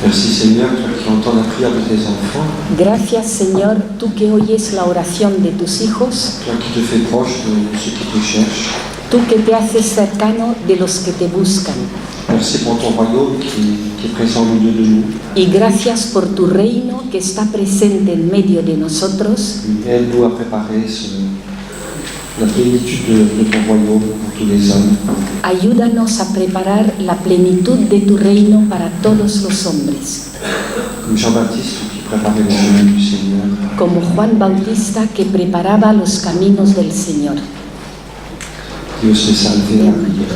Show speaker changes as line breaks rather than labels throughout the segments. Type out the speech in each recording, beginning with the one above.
Merci Seigneur, toi qui entends la prière de tes enfants,
Gracias, Señor, tú que oyes la oración de tus hijos,
toi qui te fais proche de ceux qui te cherchent.
tú que te haces cercano de los que te buscan.
Merci pour ton royaume qui est présent au milieu de nous.
Y gracias por tu reino que está presente en medio de nosotros.
Aide-nous à préparer la plénitude de ton royaume pour tous les hommes.
Ayúdanos a preparar la plenitud de tu reino para todos los hombres.
Comme Jean-Baptiste qui préparait le chemin du Seigneur.
Como Juan Bautista que preparaba los caminos del Señor.
Dios te salve María.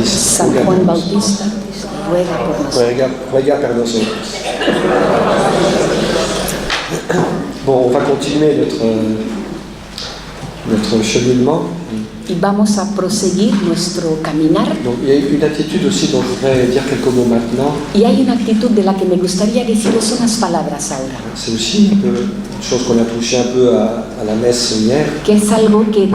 San Juan Bautista, ruega por nosotros.
Ruega por nosotros. Bon, on va continuer notre cheminement.
Y vamos a proseguir nuestro caminar.
Donc, il y a une attitude aussi dont je voudrais dire quelques mots maintenant.
Y hay una actitud de la que me gustaría deciros unas palabras ahora.
C'est aussi un peu une chose qu'on a touché un peu à la messe hier.
Que es algo que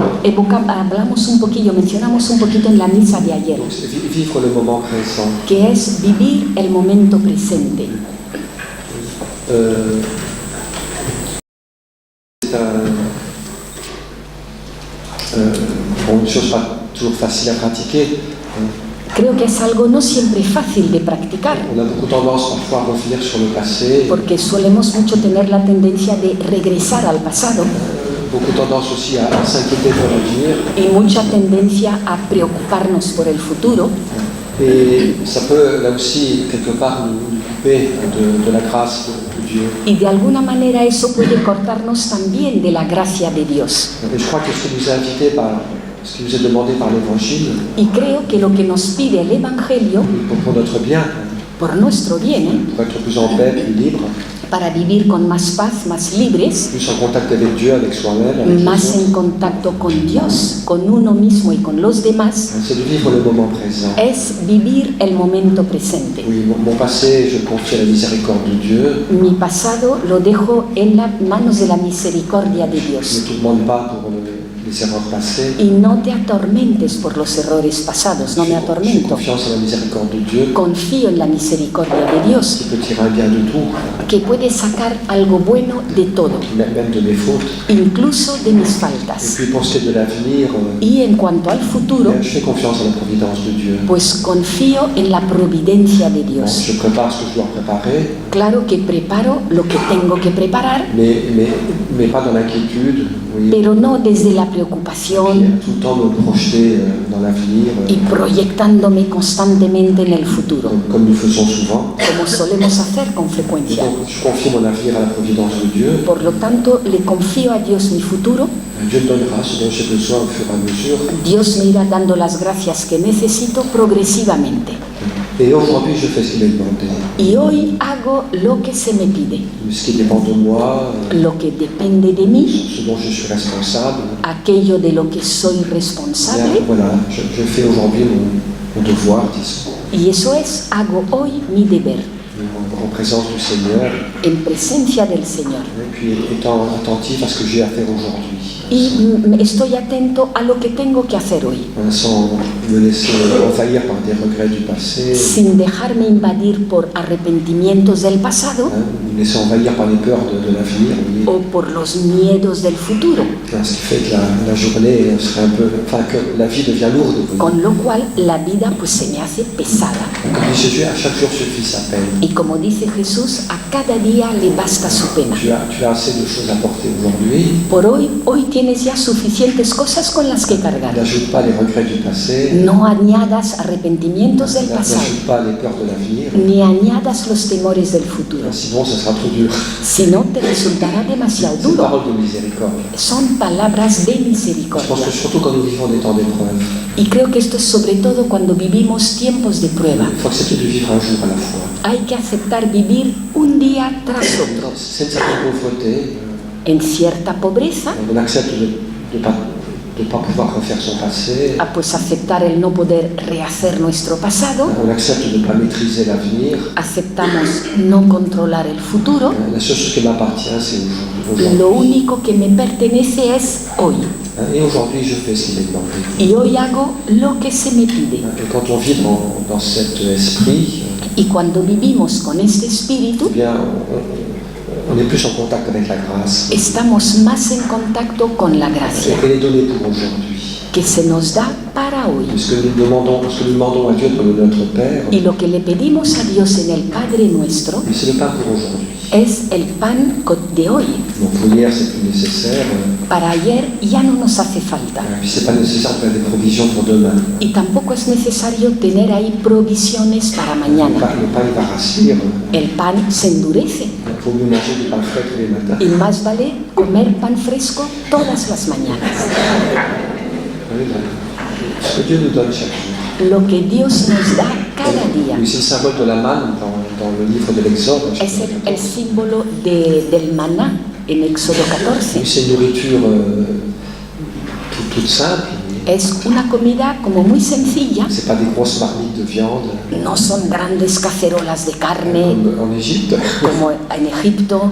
hablamos un poquillo, mencionamos un poquito en la misa de ayer.
Donc, c'est vivre le moment présent.
Que es vivir el momento presente.
Bon, une chose pas toujours facile à pratiquer.
Creo que es algo no siempre fácil de practicar.
On a beaucoup tendance parfois à revenir sur le passé.
Porque solemos mucho tener la tendencia de regresar al pasado.
Beaucoup tendance aussi à s'inquiéter pour l'avenir.
Y mucha tendencia a preocuparnos por el futuro.
Et ça peut là aussi quelque part nous couper de la grâce de Dieu.
Y de alguna manera eso puede cortarnos también de la gracia de Dios.
Et je crois que ce qui nous est invité ce qui nous est demandé par l'Évangile,
Y creo que lo que nos pide el Evangelio,
pour notre bien,
por nuestro bien,
pour être plus en paix, plus libre,
para vivir con más paz, más libres,
plus en contact avec Dieu, avec soi-même, avec
más
les autres,
en contacto con Dios, con uno mismo y con los demás,
c'est de vivre le moment présent.
es vivir el momento presente.
Oui, mon passé, je le confie à la miséricorde de Dieu.
Mi pasado lo dejo en las manos de la misericordia de
Ne
Dios.
te demande pas pour les erreurs passées.
Y no te atormentes por los errores pasados, no me
J'ai
atormento.
confiance en la miséricorde de Dieu
Confío en la misericordia de Dios,
qui peut tirer un bien de tout,
que puede sacar algo bueno de todo,
même de mes fautes.
incluso de mis
Et
faltas.
puis pour ce qui est de l'avenir,
Y en cuanto al futuro,
je fais confiance en la providence de Dieu.
pues confío en la providencia de
Bon,
Dios.
je prépare ce que je dois préparer,
Claro que preparo lo que tengo que preparar,
mais pas dans l'inquiétude, oui,
pero no desde la
puis
preocupación
tout le temps me projeter dans l'avenir,
y proyectándome constantemente en el futuro,
comme nous faisons souvent.
como solemos hacer con
Et
frecuencia.
donc, je confie mon avenir à la providence de Dieu.
Por lo tanto, le confío a Dios mi futuro.
Dieu me donnera ce dont j'ai besoin au fur et à mesure.
Dios me irá dando las gracias que necesito progresivamente.
Et aujourd'hui, je fais ce qu'il est demandé.
Y hoy hago lo que se me pide,
Ce qui dépend de moi,
lo que depende de mí,
ce dont je suis responsable.
aquello de lo que soy
Bien,
responsable.
voilà, je fais aujourd'hui mon devoir, disons,
Y eso es, hago hoy mi deber,
en présence du Seigneur,
en presencia del Señor.
et puis étant attentif à ce que j'ai à faire aujourd'hui,
Y estoy atento a lo que tengo que hacer hoy,
sans me laisser envahir par des regrets du passé,
sin dejarme invadir por arrepentimientos del pasado
me laisser envahir par les peurs de l'avenir, oui.
o por los miedos del futuro,
Ce qui fait que la journée serait un peu, enfin que la vie devient lourde. Vous voyez.
con lo cual la vida pues se me hace pesada.
Comme dit Jésus, à chaque jour suffit sa peine.
Y como dice Jesús, a cada día le basta su pena.
Tu as assez de choses à porter aujourd'hui.
Por hoy tienes ya suficientes cosas con las que cargar.
N'ajoute pas les regrets du passé.
No añadas arrepentimientos del pasado,
N'ajoute pas les peurs de l'avenir.
ni añadas los temores del futuro,
Sinon, ce sera trop dur.
Si no, te resultará demasiado
C'est une
duro.
parole de miséricorde.
Son palabras de
Je pense
misericordia.
que surtout quand nous vivons des temps d'épreuve,
Y creo que esto es sobre todo cuando vivimos tiempos de prueba.
il faut accepter de vivre un jour à la fois.
Hay que aceptar vivir un día tras otro.
C'est une certaine pauvreté.
En cierta pobreza,
On accepte de ne pas pouvoir refaire son passé.
pues aceptar el no poder rehacer nuestro pasado.
On accepte de ne pas maîtriser l'avenir.
Aceptamos no controlar el futuro.
La seule chose qui m'appartient, c'est aujourd'hui.
Lo único que me pertenece es hoy.
Et aujourd'hui, je fais ce qu'il est demandé.
Y hoy hago lo que se me pide.
Et quand on vit dans cet esprit,
Y cuando vivimos con este espíritu,
eh bien, on est plus en contact avec la grâce.
estamos más en contacto con la gracia
Elle est donnée pour aujourd'hui.
que se nos da para hoy.
Ce que nous demandons à Dieu de notre Père,
Y lo que le pedimos a Dios en el Padre nuestro
c'est le pain pour aujourd'hui.
es el pan de hoy.
Donc pour hier, c'est plus nécessaire.
Para ayer ya no nos hace falta.
Et puis c'est pas nécessaire de faire des provisions pour demain.
Y tampoco es necesario tener ahí provisiones para mañana.
Le pain, il va rassir.
El pan se endurece
Il faut mieux manger du pain frais tous les matins.
y más vale comer pan fresco todas las mañanas.
Oui, voilà. Ce que Dieu nous donne chaque jour.
Lo que Dios nos da cada día
Oui, c'est le symbole de la manne dans le livre de l'Exode.
es el símbolo del maná en Éxodo 14.
Oui, c'est une nourriture toute simple.
Es una comida como muy sencilla,
C'est pas des grosses marmites de viande
no son grandes cacerolas de carne
comme en Égypte.
como en Egipto,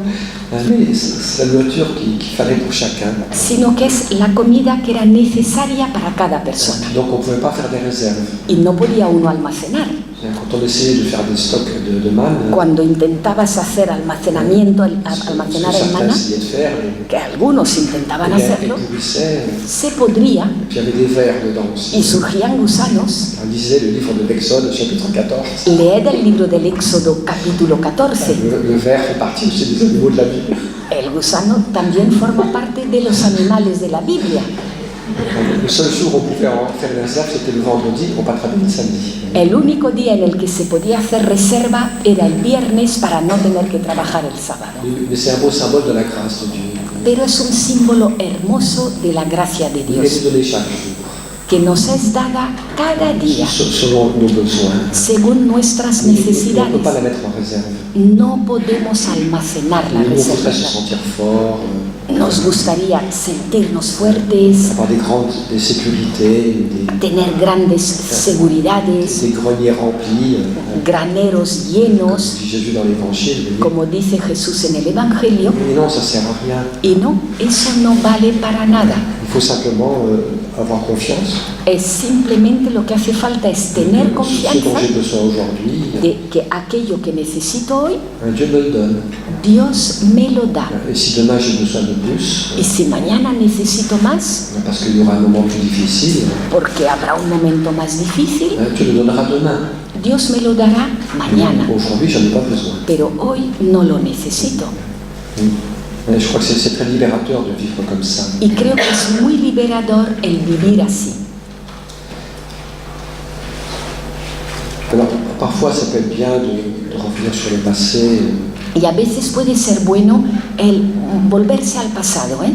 Mais c'est la nourriture qu'il fallait pour chacun.
sino que es la comida que era necesaria para cada persona
Donc on ne pouvait pas faire des réserves.
y no podía uno almacenar.
Quand on essayait de faire des stocks de manne,
Cuando intentabas hacer almacenamiento, almacenar el
certains
maná,
essayaient de faire,
que algunos intentaban
elle
hacerlo,
pourrissait,
se podría
et puis il y avait des vers dedans aussi.
y surgían gusanos.
On lisait le livre de l'Exode, chapitre 14.
Leed el libro del Éxodo capítulo 14.
Le ver fait partie aussi des animaux de la Bible.
El gusano también forma parte de los animales de la Biblia.
Le seul jour où on pouvait en faire une réserve, c'était le vendredi pour ne pas travailler le samedi.
El único día en el que se podía hacer reserva era el viernes para no tener que trabajar el sábado.
Mais c'est un beau symbole de la grâce de Dieu.
Pero es un símbolo hermoso de la gracia de
Il est
Dios,
donné chaque jour,
que nos es dada cada día,
selon nos besoins.
según nuestras
On ne peut pas
necesidades.
la mettre en réserve.
No podemos almacenar la
Nous, on voudrait se
reserva.
sentir fort,
Nos gustaría sentirnos fuertes,
avoir des sécurités,
tener grandes seguridades,
des greniers remplis,
graneros
comme
llenos,
dit Jésus dans l'Évangile.
como dice Jesús en el Evangelio.
Mais non, ça ne sert à rien.
Y no, eso no vale para nada.
Il faut simplement avoir confiance.
Es simplemente lo que hace falta es tener
Ce dont
confianza
j'ai besoin aujourd'hui,
de que aquello que necesito hoy,
Dieu me le donne.
Dios me lo da.
Et si demain j'ai besoin de plus,
Y si mañana necesito más,
parce qu'il y aura un moment plus difficile,
porque habrá un momento más difícil,
tu le donneras demain.
Dios me lo dará mañana.
Aujourd'hui, j'en ai pas besoin.
Pero hoy no lo necesito.
Et je crois que c'est très libérateur de vivre comme ça.
Y creo que es muy liberador el vivir así.
Alors, parfois, ça peut être bien de revenir sur le passé,
Y a veces puede ser bueno el volverse al pasado,
et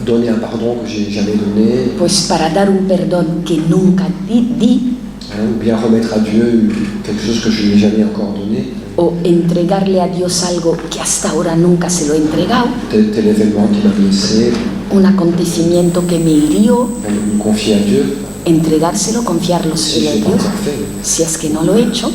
donner un pardon que j'ai jamais donné,
pues para dar un perdón que nunca di,
ou bien remettre à Dieu quelque chose que je lui ai jamais encore donné,
o entregarle a Dios algo que hasta ahora nunca se lo he entregado,
tel événement qui m'a blessé,
un acontecimiento que me hirió,
me confier à Dieu,
entregárselo, confiarlo
si
a
je l'ai pas
Dios,
encore fait.
si es que no lo he hecho.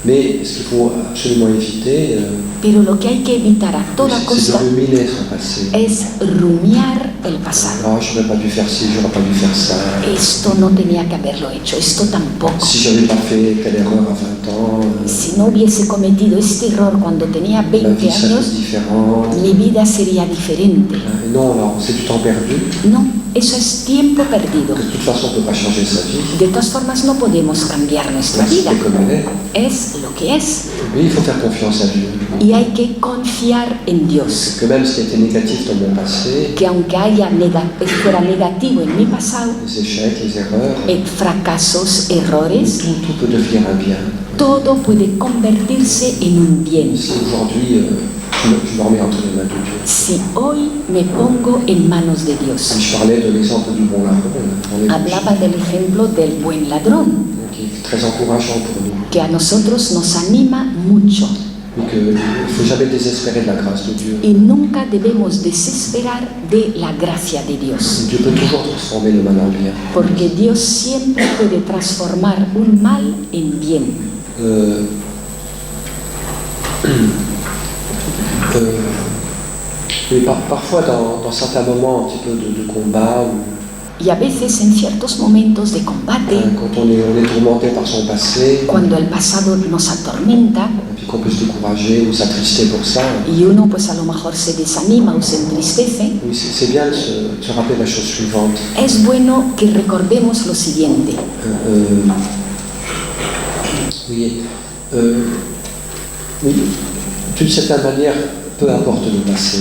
Mais ce qu'il faut absolument éviter,
Pero lo que hay que evitar a toda
c'est
costa
de ruminer son passé.
es rumiar el pasado.
Ah, j'aurais pas dû faire ci, j'aurais pas dû faire ça.
Esto no tenía que haberlo hecho, esto tampoco.
Si j'avais pas fait telle erreur à 20 ans,
Si no hubiese cometido este error cuando tenía
ma
20
vie serait
años,
différente.
mi vida sería diferente.
Et non, alors c'est du temps perdu.
No, eso es tiempo perdido.
De toute façon, on ne peut pas changer sa vie.
De todas formas, no podemos cambiar nuestra vida.
C'est comme elle est.
Es lo que es.
Mais il faut faire confiance à Dieu.
Y hay que confiar en Dios.
Que même ce qui était négatif dans mon passé,
Que aunque fuera negativo en mi pasado,
les échecs, les erreurs,
fracasos, errores,
tout peut devenir un bien.
todo puede convertirse en un bien.
Si aujourd'hui, je me remets entre les mains de Dieu.
Si hoy me pongo en manos de Dios.
Je parlais de l'exemple du bon ladron.
Hablaba del ejemplo del buen ladrón,
Qui est très encourageant pour nous.
que a nosotros nos anima mucho.
Et qu'il ne faut jamais désespérer de la grâce de Dieu.
Y nunca debemos desesperar de la gracia de Dios.
Dieu peut toujours transformer le mal en bien.
Porque Dios siempre puede transformar un mal en bien.
Mais parfois, dans certains moments un petit peu de combat,
Y a veces en ciertos momentos de combate,
quand on est tourmenté par son passé,
cuando el pasado nos atormenta
et puis qu'on peut se décourager ou s'attrister pour ça,
y uno pues a lo mejor se desanima o se entristece,
oui, c'est bien de se rappeler la chose suivante.
es bueno que recordemos lo siguiente.
Oui, d'une certaine manière, peu importe le passé.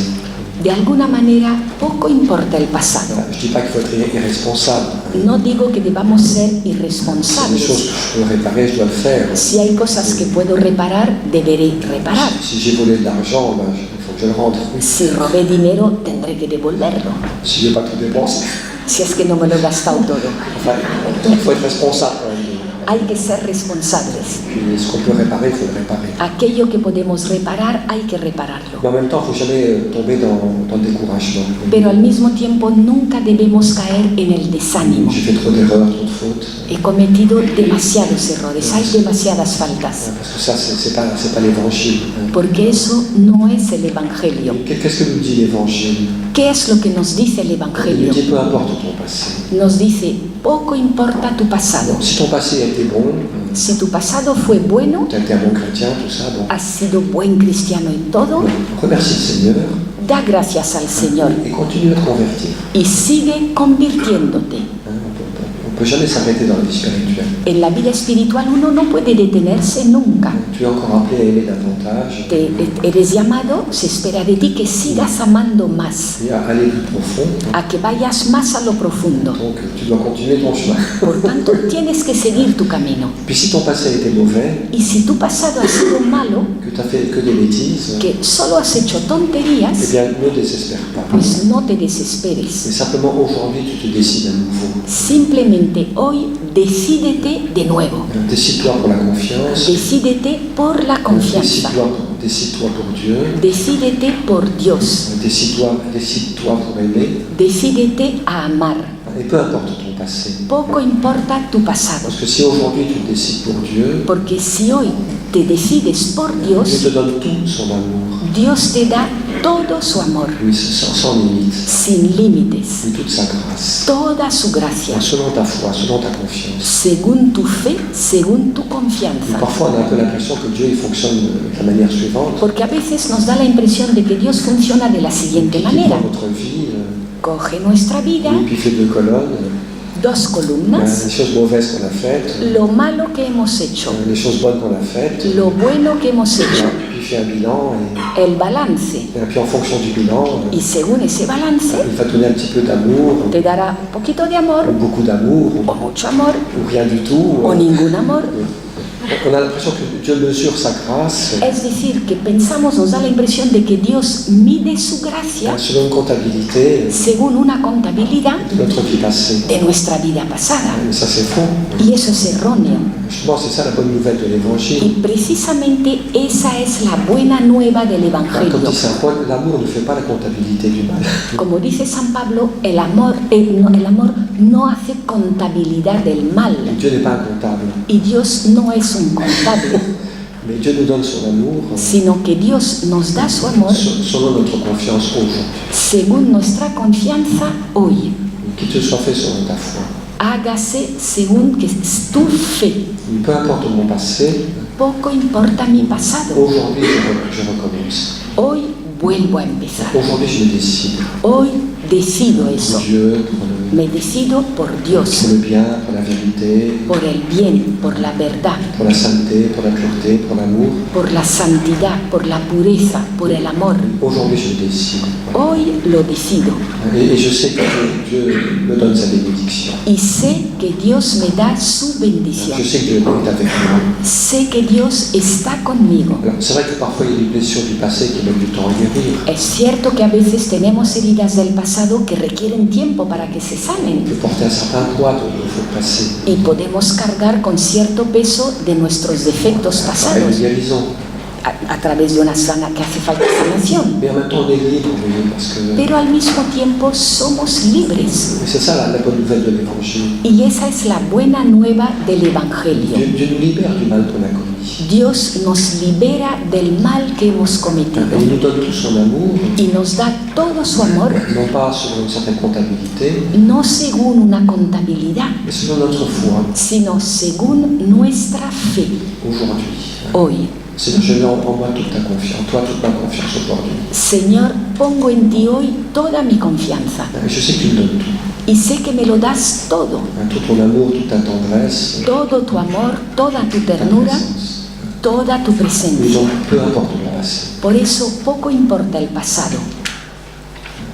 De alguna manera, poco importa el pasado.
Je ne dis pas qu'il faut être irresponsable.
No digo que debamos ser
Si des choses
irresponsables.
que je peux réparer, je dois le faire.
Si hay cosas que puedo reparar, deberé reparar.
Si j'ai volé de l'argent, il faut que je le rende.
Si robé dinero, tendré que devolverlo.
Si je n'ai pas tout dépensé.
Si es que no me lo he gastado todo.
Enfin, il faut être responsable quand même.
Hay que ser responsables.
Puis ce qu'on peut réparer, il faut le réparer.
Aquello que podemos reparar, hay que repararlo.
Mais en même temps, il ne faut jamais tomber dans le découragement.
Pero al mismo tiempo nunca debemos caer en el desánimo.
J'ai fait trop d'erreurs, trop de fautes.
He cometido demasiados errores, hay demasiadas faltas.
Parce que ça, c'est pas l'évangile.
Porque eso no es el Evangelio.
Qu'est-ce que nous dit l'évangile?
¿Qué es lo que nos dice el
Il nous
Evangelio?
dit peu importe ton passé.
Nos dice, poco importa tu pasado.
Si ton passé a été bon,
Si tu pasado fue bueno,
tu as été un bon chrétien, tout ça, bon,
has sido buen cristiano en todo,
remercie le Seigneur
da gracias al Señor
et continue à te convertir.
y sigue convirtiéndote.
On ne peut jamais s'arrêter dans la vie spirituelle.
En la vida espiritual uno no puede detenerse nunca.
Tu es encore appelé à aimer davantage
Eres llamado, se espera de ti que sigas amando más,
et à aller plus profond.
a que vayas más a lo profundo.
Donc tu dois continuer ton chemin.
Por tanto, tienes que seguir tu camino.
Puis si ton passé a été mauvais,
Y si tu pasado ha sido malo,
que tu as fait que des bêtises,
que solo has hecho
eh
tonterías,
bien ne désespère pas.
pues no te
Mais
desesperes.
simplement aujourd'hui tu te décides à nouveau.
Simplemente hoy decídete de nuevo.
Décide-toi pour la confiance.
Decídete por la confianza.
Décide-toi pour Dieu.
Decídete por Dios.
Décide-toi pour aimer.
Decídete a amar.
Et peu importe ton passé.
Poco importa tu pasado.
Parce que si aujourd'hui tu te décides pour Dieu,
Porque si hoy te decides por
Dieu
Dios,
te donne tout son amour.
Dios te da todo su amor,
Oui, sans limite.
sin límites,
Oui, toute sa grâce.
toda su gracia,
Selon ta foi, selon ta confiance.
según tu fe, según tu
Et
confianza.
parfois on a un peu l'impression que Dieu il fonctionne de la manière suivante.
Porque a veces nos da la impresión de que Dios funciona de la siguiente
Il
manera.
prend notre vie,
Coge nuestra vida,
et puis il fait 2 colonnes.
dos columnas,
Les choses mauvaises qu'on a faites,
lo malo que hemos hecho,
les choses bonnes qu'on a faites.
lo bueno que hemos hecho,
Puis il fait un bilan.
el balance.
Et puis en fonction du bilan,
Y según ese balance,
il va te donner un petit peu d'amour,
te dará un poquito de amor,
ou beaucoup d'amour,
o mucho amor,
ou rien du tout.
o ningún amor.
On a l'impression que Dieu mesure sa grâce
Es decir, que pensamos, nos da la impresión de que Dios mide su gracia
selon une comptabilité
según una contabilidad
de notre vie passée.
de nuestra vida pasada.
Mais ça c'est faux.
Y eso es erróneo.
Justement, c'est ça la bonne nouvelle de
Y
l'Évangile.
precisamente esa es la buena nueva del
Comme
Evangelio.
dit Saint Paul, l'amour ne fait pas la comptabilité du mal.
Como dice San Pablo, el amor no hace contabilidad del mal.
Dieu n'est pas un comptable,
Y Dios no es un contable,
mais Dieu nous donne son amour
sino que Dios nos da su amor
selon notre confiance aujourd'hui.
según nuestra confianza hoy.
Qu'il te soit fait selon ta foi.
Hágase según que es tu fe.
Peu importe mon passé,
Poco importa mi pasado.
aujourd'hui je recommence.
Hoy vuelvo a empezar.
Aujourd'hui je me décide.
Hoy Decido
pour
eso.
Dieu,
Me decido por
pour
Dios,
le bien, pour la vérité,
por el bien, por la verdad,
pour la sainteté, pour la pureté, pour l'amour.
por la santidad, por la pureza, por el amor.
Aujourd'hui, je décide.
Hoy lo decido
Et je sais que Dieu me donne sa bénédiction.
y sé que Dios me da su bendición.
Je sais que Dieu est avec moi.
Sé que Dios está conmigo.
Alors, c'est vrai que parfois il y a des blessures du passé qui mettent du temps à guérir.
Es cierto que a veces tenemos heridas del pasado que requieren tiempo para que se
On
sanen
peut porter un certain poids de notre passé.
y podemos cargar con cierto peso de nuestros defectos
Pareil
pasados
de guérison.
a través de una sana que hace falta sanación.
Mais en même temps, on est libre, vous voyez, parce que
Pero al mismo tiempo somos libres.
et c'est ça la bonne nouvelle de l'Évangile.
Y esa es la buena nueva del Evangelio.
Dieu nous libère du mal qu'on a commis.
Dios nos libera del mal que hemos cometido
Et il nous donne tout son amour,
y nos da todo su amor,
non pas selon une certaine comptabilité,
no según una contabilidad,
mais selon notre foi,
sino según nuestra fe.
aujourd'hui.
Hoy,
Seigneur, je mets en moi toute ta confiance, en toi toute ma confiance aujourd'hui.
Señor, pongo en ti hoy toda mi confianza
Et je sais que tu me donnes tout.
y sé que me lo das todo,
Tout ton amour, toute ta tendresse,
todo tu amor, toda tu
ta
ternura,
présence.
toda tu
Et
presencia.
donc, peu importe le passé.
Por eso poco importa el pasado.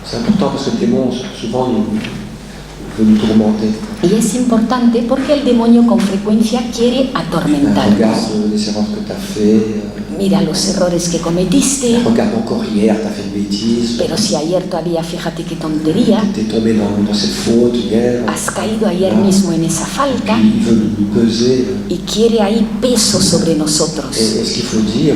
C'est important parce que le démon, souvent, il veut nous tourmenter.
Y es importante porque el demonio con frecuencia quiere atormentarnos.
Regarde les erreurs que tu as fait.
Mira los errores que cometiste,
Regarde encore hier, tu as fait une bêtise.
pero si ayer todavía, fíjate qué tontería,
Tu es tombé dans cette faute hier.
has caído ayer mismo en esa falta
Il veut nous peser.
y quiere ahí peso sobre nosotros.
Et ce qu'il faut dire,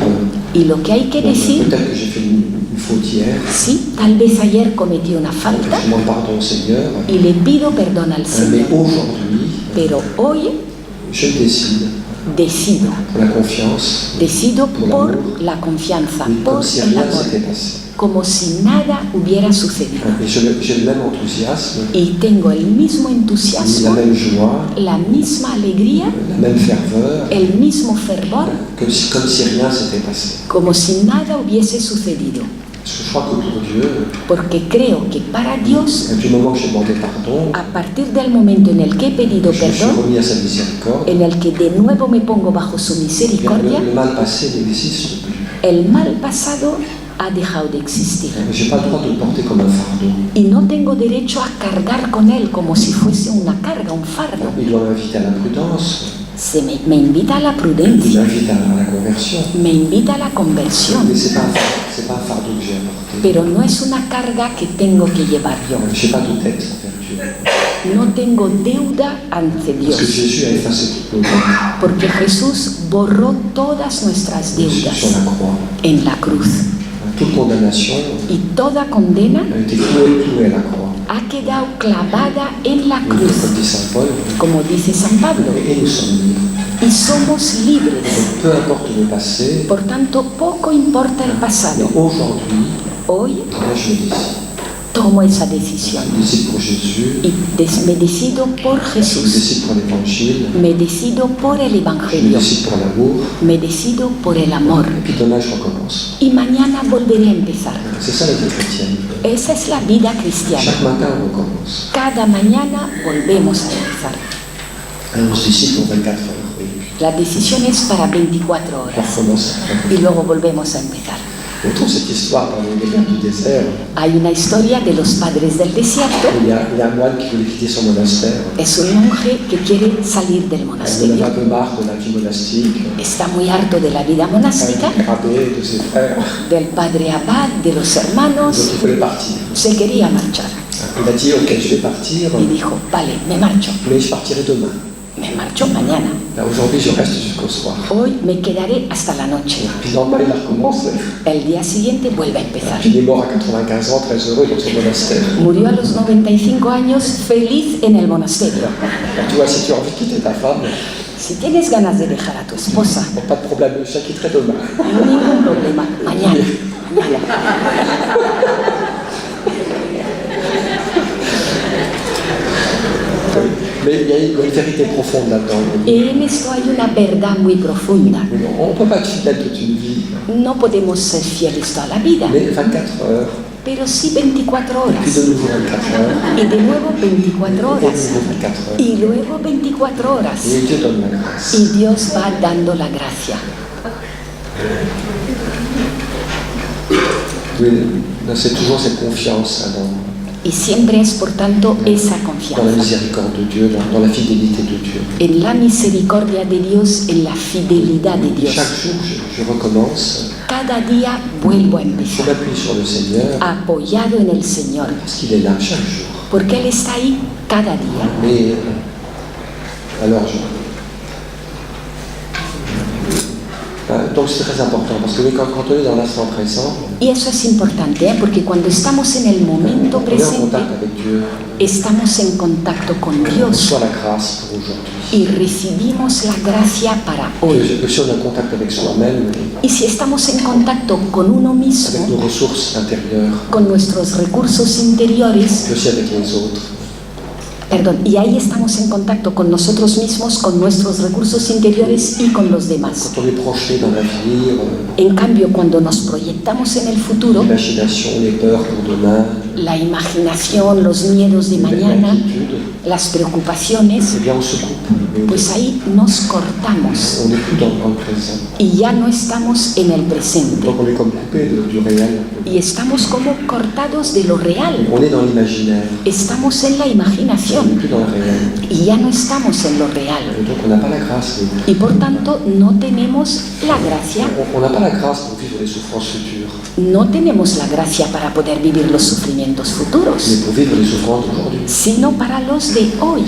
Y lo que hay que decir,
peut-être que j'ai fait une faute hier.
sí, tal vez ayer cometí una falta
Je demande pardon au Seigneur.
y le pido perdón al
Mais
Señor,
aujourd'hui,
pero hoy
je décide
decido,
pour la confiance,
decido por la confianza,
comme
por
si
el
rien
amor,
s'était passé.
como si nada hubiera sucedido.
Et j'ai le même enthousiasme,
Y tengo el mismo
la
entusiasmo,
même joie,
la misma alegría,
la même ferveur,
el mismo fervor,
comme si rien s'était passé.
como si nada hubiese sucedido.
Parce que je crois que pour Dieu,
Porque creo que para Dios,
du moment que j'ai demandé pardon,
a partir del momento en el que he pedido
je me suis
perdón,
remis à sa miséricorde,
en el que de nuevo me pongo bajo su
bien,
misericordia,
le mal passé n'existe plus.
el mal pasado ha dejado de existir.
Je n'ai pas le droit de le porter comme un fardeau.
Y no tengo derecho a cargar con él como si fuese una carga, un fardo.
Il doit m'inviter à la prudence,
Me invita a la
il
prudencia,
m'invite à la conversion.
me invita a la conversión,
Mais ce n'est pas un fardeau que j'ai à porter.
pero no es una carga que tengo que llevar yo.
Je n'ai pas de dette envers Dieu.
No tengo deuda ante
Parce que
Dios,
Jésus a effacé toutes nos dettes
porque Jesús borró todas nuestras
sur
deudas
la croix.
en la cruz.
Toute condamnation
Y toda condena
a été clouée à la croix.
ha quedado clavada en la
Comme
cruz,
dit Saint Paul,
como dice San Pablo,
et nous sommes libres.
y somos libres.
Donc, peu importe le passé,
Por tanto, poco importa el
mais
pasado.
aujourd'hui,
Hoy
moi je me décide.
tomo esa decisión
Je me décide pour Jésus,
y me decido por
je me
Jesús,
décide pour l'Évangile,
me decido por el
je me
Evangelio,
décide pour l'amour,
me decido por el amor
et puis demain je recommence.
y mañana volveré a empezar.
C'est ça la vie chrétienne.
Esa es la vida cristiana.
Chaque matin on recommence.
Cada mañana volvemos a empezar.
Alors on se décide pour 24 heures. Oui.
La decisión es para 24
On
horas
recommence.
y luego volvemos a empezar.
Autour de cette histoire par les pères du désert,
Hay una historia de los padres del desierto.
il y a un moine qui voulait quitter son monastère.
Es un monje que quiere salir del
Il en avait
monasterio.
un peu marre de la vie monastique,
Está muy harto de la vida monástica,
du abbé, de ses frères.
del padre abad, de los
Donc
hermanos.
il voulait partir.
Se quería marchar
Il a dit, ok, je vais partir,
y dijo, vale, me marcho.
mais je partirai demain.
Me marcho mañana.
Là, aujourd'hui, je reste jusqu'au soir.
Hoy me quedaré hasta la noche.
Puis le lendemain, il a recommencé.
El día siguiente vuelve a empezar.
Puis il est mort à 95 ans, très heureux dans son monastère.
Murió a los 95 años feliz en el monasterio.
Alors, tu vois, si tu as envie de quitter ta femme,
Si tienes ganas de dejar a tu esposa,
bon, pas de problème, je la quitterai demain.
ningún problema. Mañana. Mañana.
Mais il y a une vérité profonde là-dedans.
Y en esto hay una verdad muy profunda.
On ne peut pas être fidèle toute une vie,
No podemos ser fieles toda la vida,
mais 24 heures,
pero sí 24
puis
horas.
de nouveau 24 heures,
Y de nuevo 24
et de
horas.
nouveau 24 heures.
Y luego 24 horas.
Et Dieu donne la grâce.
Y Dios va dando la gracia.
Oui, c'est toujours cette confiance
Y siempre es, por tanto, esa
dans la
confianza
miséricorde de Dieu, dans la fidélité de Dieu.
en la misericordia de Dios, en la fidelidad de Dios.
Chaque jour, je recommence,
Cada día vuelvo a
je
empezar,
m'appuie sur le Seigneur,
apoyado en el Señor,
parce qu'il est là chaque jour.
porque Él está ahí cada día.
Mais alors, donc c'est très important, parce que quand on est dans l'instant présent,
Y eso es importante, porque cuando estamos en el momento
on est en
presente,
contact avec Dieu,
estamos en contacto con
on
Dios
reçoit la grâce pour aujourd'hui.
y recibimos la gracia para hoy.
Que si on est en contact avec soi-même,
Y si estamos en contacto con uno
avec
mismo,
nos ressources intérieures,
con nuestros recursos interiores,
mais aussi avec les autres,
y ahí estamos en contacto con nosotros mismos, con nuestros recursos interiores y con los demás.
quand on est projeté dans l'avenir,
En cambio, cuando nos proyectamos en el futuro,
l'imagination, les peurs pour demain,
la imaginación, los miedos de mañana,
l'inquiétude,
las preocupaciones,
eh bien on se coupe.
pues ahí nos cortamos
On n'est plus dans le présent.
y ya no estamos en el presente.
Donc on est comme coupé du réel.
Y estamos como cortados de lo real.
On est dans l'imaginaire.
Estamos en la
On n'est
imaginación
plus dans le réel.
y ya no estamos en lo real.
Et donc on n'a pas la grâce.
Y por tanto no tenemos la gracia,
On n'a pas la grâce pour vivre les souffrances futures,
no tenemos la gracia para poder vivir los sufrimientos
mais
futuros,
pour vivre les souffrances d'aujourd'hui.
sino para los de hoy.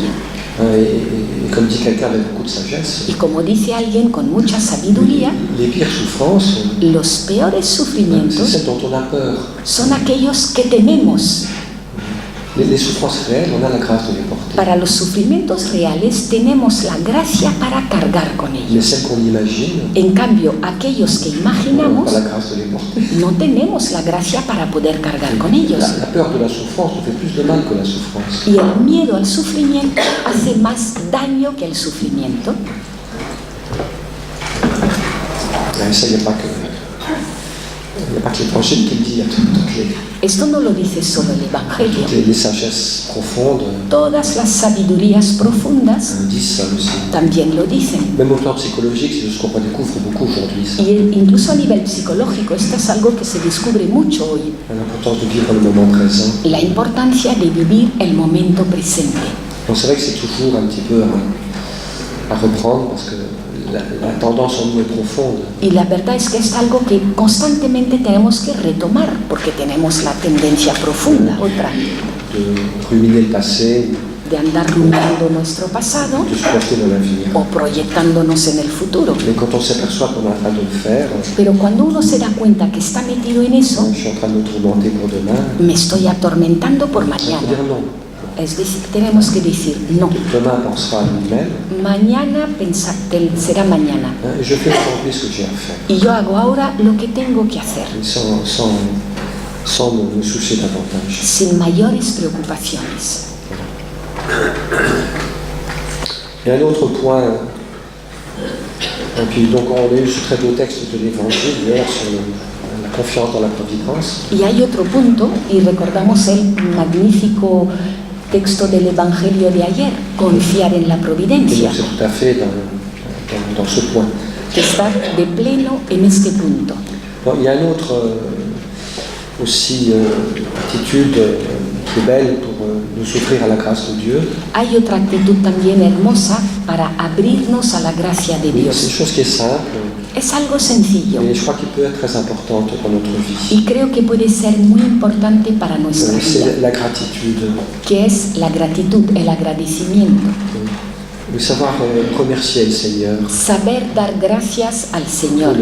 Et comme dit quelqu'un avec beaucoup de sagesse,
Y como dice alguien con mucha sabiduría,
les pires souffrances,
los peores
c'est
sufrimientos
celles dont on a peur.
son aquellos que tememos.
Les souffrances réelles, on a la grâce de les porter.
Para los sufrimientos reales tenemos la gracia para cargar con
Mais
ellos.
celles qu'on imagine,
En cambio, aquellos que
on n'a
imaginamos,
pas la grâce de les porter.
no tenemos la gracia para poder cargar con ellos.
La peur de la souffrance nous fait plus de mal que la souffrance.
Y el miedo al sufrimiento hace más daño que el sufrimiento.
Et ça, il n'y a pas que l'évangile qui le dit, il y a toutes
Esto no lo dice solo el Evangelio.
les sagesses profondes
Todas las sabidurías profundas
disent ça aussi.
también lo dicen.
Même au plan psychologique, c'est ce qu'on découvre beaucoup aujourd'hui, ça.
Y incluso a nivel psicológico, esto es algo que se descubre mucho hoy.
L'importance de vivre le moment présent.
La importancia de vivir el momento presente.
Donc c'est vrai que c'est toujours un petit peu à reprendre parce que la tendance en nous est profonde.
Y la verdad es que es algo que constantemente tenemos que retomar, porque tenemos la tendencia profunda, otra,
De ruminer le passé,
de andar rumiando nuestro pasado
de se projeter dans l'avenir.
o proyectándonos en el futuro.
Mais quand on s'aperçoit qu'on est en train de le faire,
Pero cuando uno se da cuenta que está metido en eso,
je suis en train de me tourmenter pour demain,
me estoy atormentando por
il faut
mañana.
dire non.
Es decir, tenemos que decir no.
Demain pensera à lui-même,
Mañana será mañana.
hein, et je fais aujourd'hui ce que j'ai à faire.
Y yo hago ahora lo que tengo que hacer,
Et sans me soucier davantage.
sin mayores preocupaciones.
Et un autre point, et puis donc on a eu ce très beau texte de l'Évangile hier sur la confiance dans la providence.
Y hay otro punto, y recordamos el magnífico texto del Evangelio de ayer, confiar en la
Et donc
providencia,
c'est tout à fait dans ce point.
que está de pleno en este punto.
Bon, il y a une autre aussi attitude qui est belle pour nous ouvrir à la grâce de Dieu.
Hay otra actitud también hermosa para abrirnos a la gracia de
C'est une
Dios.
chose qui est simple,
Es algo sencillo
mais je crois qu'il peut être très importante dans notre vie.
y creo que puede ser muy importante para nuestra vida,
C'est la gratitude,
que es la gratitud, el agradecimiento.
le savoir remercier le Seigneur
Saber dar gracias al Señor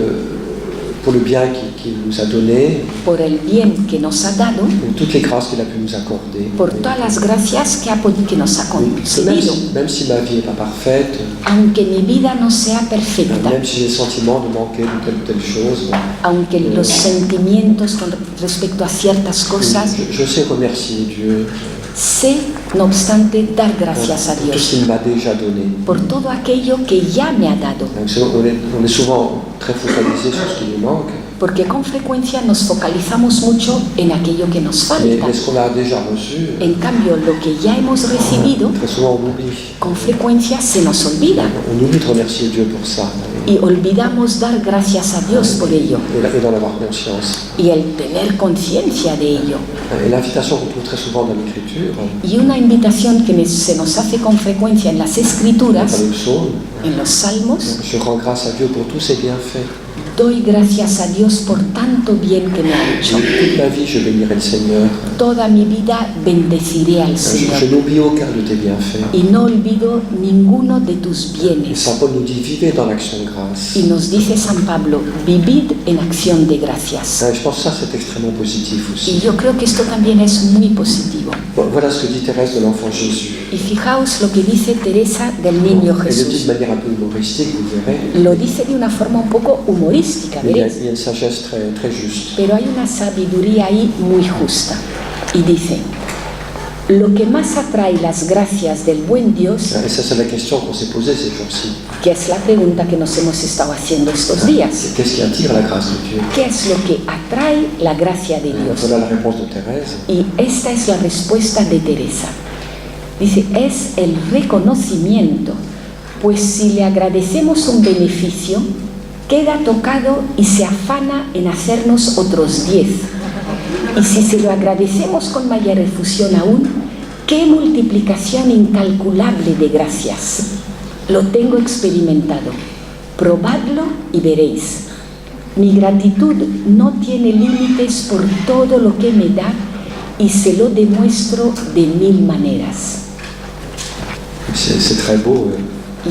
pour le bien qu'il nous a donné,
por el bien que nos ha dado,
pour toutes les grâces qu'il a pu nous accorder.
por todas las gracias que nos ha concedido.
Même si ma vie n'est pas parfaite,
Aunque mi vida no sea perfecta,
même si j'ai le sentiment de manquer de telle ou telle chose,
aunque los sentimientos con respecto a ciertas cosas,
je sais remercier Dieu
sé, no obstante, dar gracias a
pour tout
Dios
ce qu'il m'a déjà donné.
por todo aquello que ya me ha dado.
Donc, on est souvent très focalisé sur ce qui nous manque,
Porque con frecuencia nos focalizamos mucho en aquello que nos falta.
Mais ce qu'on a déjà reçu,
En cambio, lo que ya hemos recibido,
très souvent on oublie.
con frecuencia se nos olvida.
On oublie de remercier Dieu pour ça
Y olvidamos dar gracias a Dios por ello
et d'en avoir conscience.
y el tener conciencia de ello.
Et l'invitation qu'on trouve très souvent dans l'Écriture,
Y una invitación que se nos hace con frecuencia en las
dans
Escrituras,
les psaumes,
en los Salmos:
je rends grâce à Dieu pour tous ses bienfaits.
doy gracias a Dios por tanto bien que me ha hecho.
Toute ma vie, je bénirai le Seigneur.
Toda mi vida bendeciré al
Je
Señor
n'oublie aucun de tes bienfaits.
y no olvido ninguno de tus
Et
bienes.
Saint Paul nous dit, vivez dans l'action de grâce.
Y nos dice San Pablo: vivid en acción de gracias.
Je pense que ça, c'est extrêmement positif
Y
aussi.
yo creo que esto también es muy positivo.
Voilà ce que dit Thérèse de l'enfant Jésus.
Y fijaos lo que dice Teresa del Niño
Elle le dit de
Jesús.
manière un peu humoristique, vous verrez.
Lo dice de una forma un poco humorística,
Mais
veréis.
il y a une sagesse très, très juste.
Pero hay una sabiduría ahí muy justa. Y dice: lo que más atrae las gracias del buen Dios,
Et ça, c'est la question qu'on s'est posée ces jours-ci.
que es la pregunta que nos hemos estado haciendo estos días.
Qu'est-ce qui attire la grâce de Dieu?
¿Qué es lo que atrae la gracia de Dios?
Voilà la réponse de Thérèse.
Y esta es la respuesta de Teresa. Dice: es el reconocimiento, pues si le agradecemos un beneficio, queda tocado y se afana en hacernos otros 10. Y si se lo agradecemos con mayor efusión aún, qué multiplicación incalculable de gracias. Lo tengo experimentado. Probadlo y veréis. Mi gratitud no tiene límites por todo lo que me da y se lo demuestro de 1000 maneras.
C'est très beau.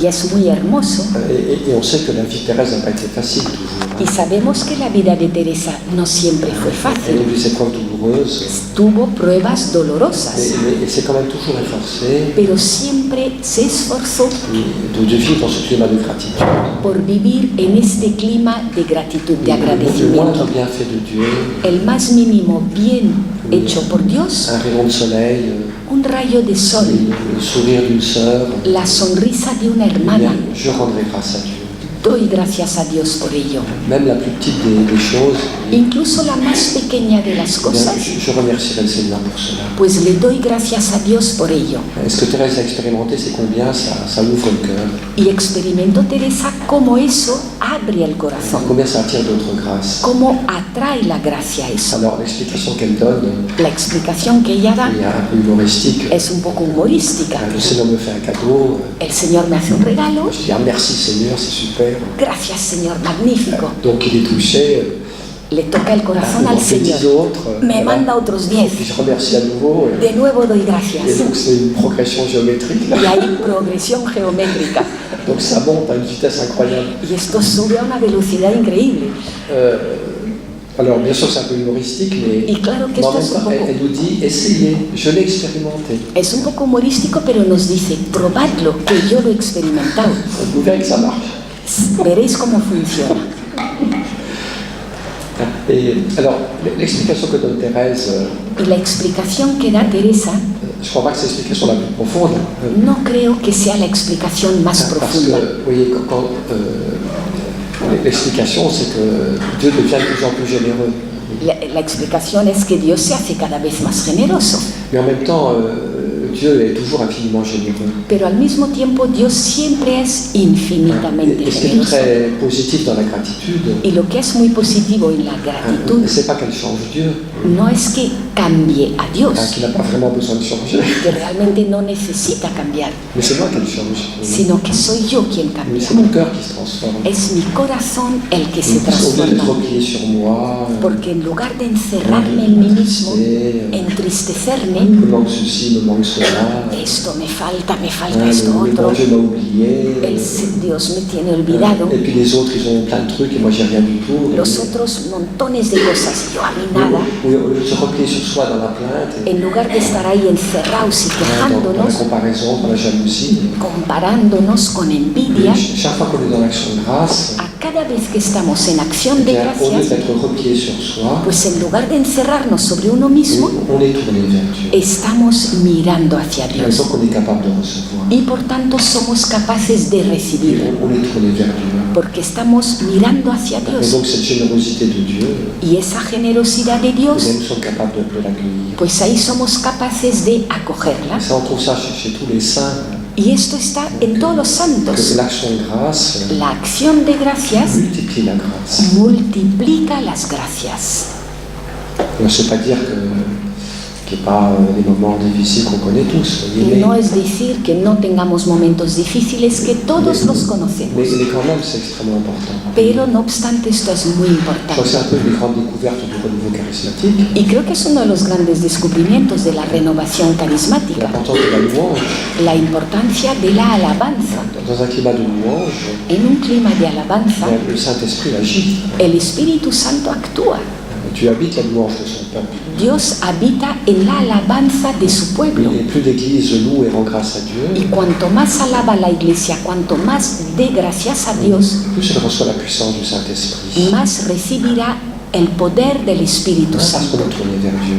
Y es muy hermoso.
Et on sait que la vie de Thérèse n'a pas été facile toujours.
Y sabemos que la vida de Teresa no siempre fue
Elle
fácil.
a eu des épreuves douloureuses.
Tuvo pruebas dolorosas,
Et c'est quand même toujours efforcé
pero siempre se esforzó
de vivre dans ce climat de gratitude.
por vivir en este clima de gratitud, de
Le moindre
agradecimiento.
bienfait de Dieu,
El más mínimo bien hecho por Dios,
un rayon de soleil,
un rayo de sol,
le sourire d'une sœur,
la sonrisa de una
eh bien,
hermana.
je rendrai grâce à Dieu.
Doy gracias a Dios por ello.
Même la plus petite des choses,
Incluso la más pequeña de las
eh bien,
cosas,
je remercierai le Seigneur pour cela.
pues le doy gracias a Dios por ello.
Ce que Thérèse a expérimenté, c'est combien ça ouvre le cœur,
Y experimento, Teresa, cómo eso abre el corazón,
combien ça attire d'autres grâces.
cómo atrae la gracia a eso.
Alors l'explication qu'elle donne
La explicación que ella da
est un peu humoristique.
es un poco humorística.
Le Seigneur me fait un cadeau,
El Señor me hace un regalo.
je dis merci Seigneur, c'est super.
Gracias, Señor, magnífico.
Donc il est touché,
Le toca el corazón al
il en fait 10
Señor.
autres,
Me
voilà.
manda otros 10.
Puis je remercie à nouveau.
De nuevo doy
Et
gracias.
donc c'est une progression géométrique là.
Y hay progresión geométrica.
Donc ça monte à une vitesse incroyable.
Y esto sube a una velocidad increíble.
Alors bien sûr c'est un peu humoristique, mais
Y claro que
mais en
esto
même
es un
temps
poco,
elle nous dit essayez, je l'ai expérimenté.
es un poco humorístico, pero nos dice: probadlo, que yo lo he experimentado.
Vous verrez que ça marche.
Veréis cómo funciona.
Et alors l'explication que donne Thérèse,
Y la explicación que da Teresa,
je ne crois pas que c'est l'explication la plus profonde.
no creo que sea la explicación más
Parce
profunda.
que, vous voyez, l'explication, c'est que Dieu devient de plus en plus généreux.
La explicación es que Dios se hace cada vez más generoso,
Mais en même temps, Dieu est toujours infiniment généreux.
pero al mismo tiempo Dios siempre es infinitamente
Et ce qui est
generoso.
très positif dans la gratitude,
Y lo que es muy positivo en la gratitud
c'est pas qu'elle change Dieu,
no es que cambie a Dios,
qui n'a pas vraiment besoin de changer,
que realmente no necesita cambiar,
mais c'est moi qu'elle change.
sino que soy yo quien
Mais
cambia.
c'est mon cœur qui se transforme.
Es mi corazón el que se
Au lieu d'être
transforma,
replié sur moi,
porque en lugar de encerrarme en mí mismo, entristecerme,
me manque ceci, me manque cela,
esto me falta esto
le
otro,
bon Dieu m'a oublié,
Dios me tiene olvidado,
et puis les autres ils ont plein de trucs et moi j'ai rien du tout.
los otros montones de cosas y yo a mí nada.
Oui, au lieu de se replier sur soi dans la plainte,
En lugar de estar ahí encerrados y
dans la
quejándonos,
comparaison, dans la jalousie,
comparándonos con envidia,
chaque fois qu'on est dans l'action de grâce,
a cada vez que estamos en acción
eh
de
bien, au lieu
gracias,
d'être replié sur soi,
pues en lugar de encerrarnos sobre uno mismo,
on est tourné vers Dieu.
estamos mirando hacia
Et
Dios
donc on est capable de recevoir.
y por tanto somos capaces de recibir
On est tourné vers Dieu.
Porque estamos mirando hacia
Et
Dios.
donc cette générosité de Dieu,
Y esa generosidad de
eh
Dios,
bien, nous sommes capables de l'accueillir.
pues ahí somos capaces de acogerla.
Et ça, on trouve ça chez tous les saints,
Y esto está en todos los
que
santos.
l'action de grâce
La acción de gracias
multiplie la grâce.
multiplica las gracias.
Ça ne veut pas dire qu'il n'y a pas des moments difficiles qu'on connaît tous.
Y no es decir que no tengamos momentos difíciles, que todos los conocemos.
Mais quand même, c'est extrêmement important.
Pero no obstante, esto es muy
Je crois que
importante.
c'est un peu une des grandes découvertes du renouveau charismatique,
Y creo que es uno de los grandes descubrimientos de la renovación carismática,
l'importance de la louange.
la importancia de la alabanza.
Dans un climat de louange,
En un clima de alabanza,
le Saint-Esprit agit.
el Espíritu Santo actúa.
Tu habites la louange de son peuple.
Dios habita en la alabanza de su pueblo.
Et plus l'Église loue et rend grâce à
Y
Dieu,
cuanto más alaba la iglesia, cuanto más dé gracias a Dios,
plus elle reçoit la puissance du Saint-Esprit.
más recibirá el poder del Espíritu
Parce qu'on
Santo.
est tourné vers Dieu.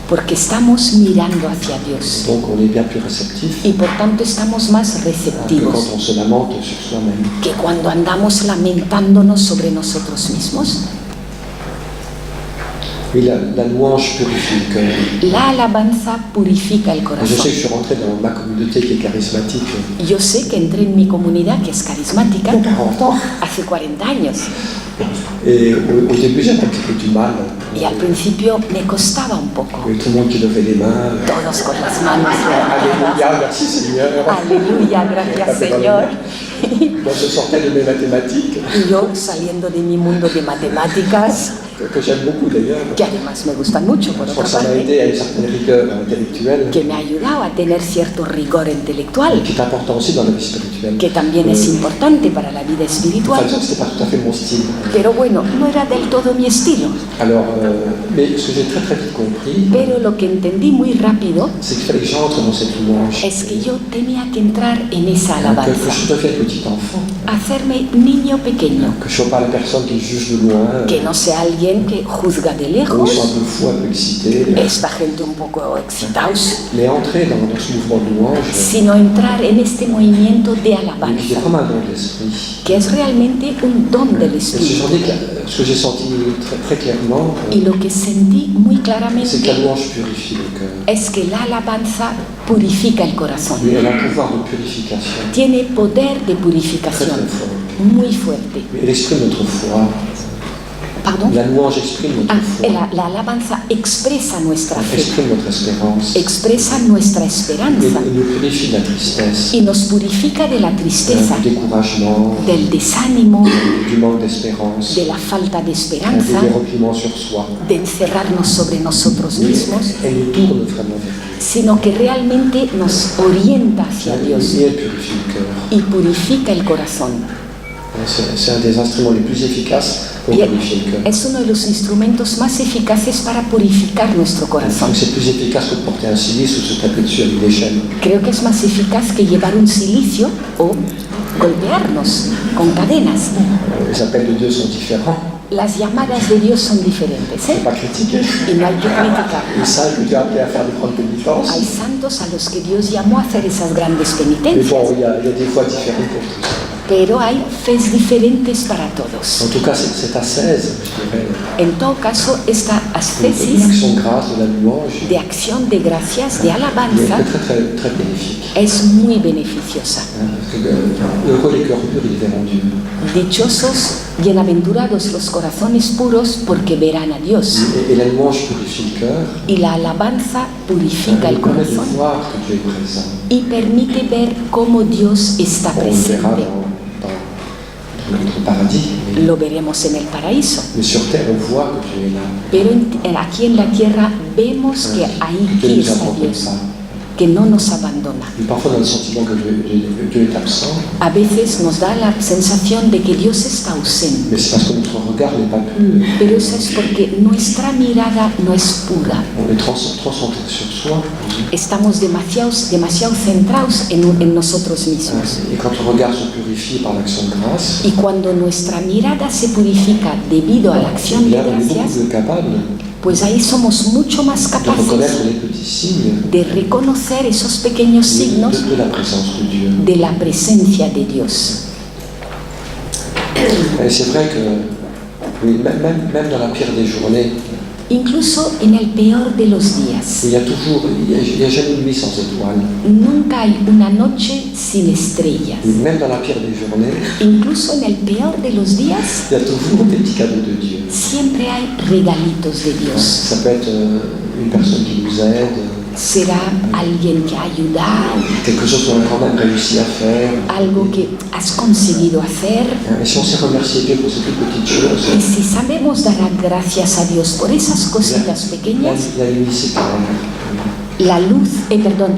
Porque estamos mirando hacia Dios.
Donc on est bien plus réceptif
Y por tanto estamos más
que quand
receptivos
on se lamente sur soi-même.
que cuando andamos lamentándonos sobre nosotros mismos.
Oui, la louange purifie le cœur.
La alabanza purifica el
Et je
corazón.
sais que je suis rentré dans ma communauté qui est charismatique
Yo sé que entré en mi comunidad, que es carismática,
il y a 40 ans.
hace 40 años.
Et au début, j'avais un petit peu du mal.
Y al principio me costaba un poco.
Il y avait tout le monde qui levait les mains.
Todos con las manos.
Alléluia, merci Seigneur.
Aleluya, gracias Señor.
Moi, je sortais de mes mathématiques,
Y yo saliendo de mi mundo de matemáticas,
que j'aime beaucoup d'ailleurs.
que además me gustan mucho por
Je
otra
crois que ça m'a
parte,
aidé à une certaine rigueur intellectuelle,
que me ha ayudado a tener cierto rigor intelectual,
qui est important aussi dans la vie spirituelle.
que también es importante para la vida
Enfin,
espiritual.
c'était pas tout à fait mon style.
Pero bueno, no era del todo mi estilo.
Alors, mais ce que j'ai très vite compris,
Pero lo que entendí muy rápido
c'est qu'il fallait que j'entre dans cette louange,
es que yo tenía que entrar en esa
que
alabanza,
je devienne petit enfant,
hacerme niño pequeño,
que je ne sois pas la personne qui juge de loin,
que no sea alguien que juzga de
où ils
lejos,
sont un peu fous, un peu excités,
esta gente un poco excitados,
mais entrer dans ce mouvement de louange,
sino entrar en este movimiento de
qui est
alabanza,
vraiment un don de l'esprit.
que es realmente un don del
Et ce
Espíritu.
ce que j'ai senti très clairement,
Y lo que sentí muy
c'est que la
claramente
louange purifie le cœur.
es que la alabanza purifica el corazón,
Mais elle a un pouvoir de purification
tiene poder de
très
purificación
fort.
muy fuerte.
Mais elle exprime notre foi.
Pardon.
La louange exprime notre foi,
La alabanza expresa nuestra fe,
exprime notre espérance,
expresa nuestra
et
esperanza
nous purifie de la tristesse,
y nos purifica de la tristeza,
du découragement,
del desánimo,
du manque d'espérance,
de la falta de
des
esperanza,
repliements sur soi.
de encerrarnos sobre nosotros
Mais
mismos,
elle nous tourne vraiment vers Dieu.
sino que realmente nos orienta hacia Dios
Et elle purifie le cœur.
y purifica el corazón.
C'est un des instruments les plus efficaces pour
Y
purifier le cœur.
es uno de los instrumentos más eficaces para purificar nuestro corazón.
Donc c'est plus efficace que de porter un cilice ou de se taper dessus avec des chaînes.
Creo que es más eficaz que llevar un silicio o golpearnos con cadenas.
Les appels de Dieu sont différents.
Las llamadas de Dios son diferentes,
Il ne faut
¿eh?
pas critiquer.
Y no hay que criticar.
Les saints que Dieu a appelés à faire des grandes pénitences.
Hay santos a los que Dios llamó a hacer esas grandes
Mais
penitencias,
bon, il y a des fois différentes pour tous.
pero hay fes diferentes para todos.
En tout cas, cette ascèse, je dirais,
En todo caso, esta
de
ascesis
l'action de grâce, de la louange,
de acción de gracias, de
est
alabanza,
très bénéfique.
es muy beneficiosa.
Hein, parce que heureux les cœurs purs, ils verront Dieu.
Dichosos, bienaventurados los corazones puros, porque verán a Dios.
Et la louange purifie le cœur.
Y la alabanza purifica el
Elle permet de
corazón
voir que Dieu est présent.
y permite ver cómo Dios está
On le verra
presente.
dans notre paradis.
Lo veremos en el paraíso.
Mais sur terre, on voit que Dieu est là.
Pero aquí en la tierra vemos que ahí
Dieu
aquí
ne nous
está
abandonne
Dios,
pas.
que no nos abandona.
Et parfois, on a le sentiment que Dieu est absent,
A veces nos da la sensación de que Dios está ausente,
mais c'est parce que notre regard n'est pas pur.
pero eso es porque nuestra mirada no es pura.
On est trop centré sur soi.
Estamos demasiado centrados en nosotros mismos.
Et quand le regard se purifie par l'action de grâce,
Y cuando nuestra mirada se purifica debido a la acción
eh
de
bien, on est beaucoup
gracias,
plus capable
pues ahí somos mucho más
de reconnaître
capaces
les petits signes
de reconocer esos pequeños signos
de la présence de Dieu.
de la presencia de Dios.
Et c'est vrai que oui, même dans la pire des journées,
Incluso en el peor de los días,
il y a jamais une nuit sans étoiles.
nunca hay una noche sin estrellas.
Même dans la pire des journées,
Incluso en el peor de los días,
il y a toujours des petits cadeaux de Dieu.
siempre hay regalitos de Dios.
Ça peut être une personne qui nous aide,
Será alguien que ha ayudado,
quelque chose qu'on a quand même réussi à faire.
algo que has conseguido hacer.
Et si on sait remercier Dieu pour ces toutes petites
Y
choses,
si sabemos dar gracias a Dios por esas cositas pequeñas,
la nuit s'éclaire.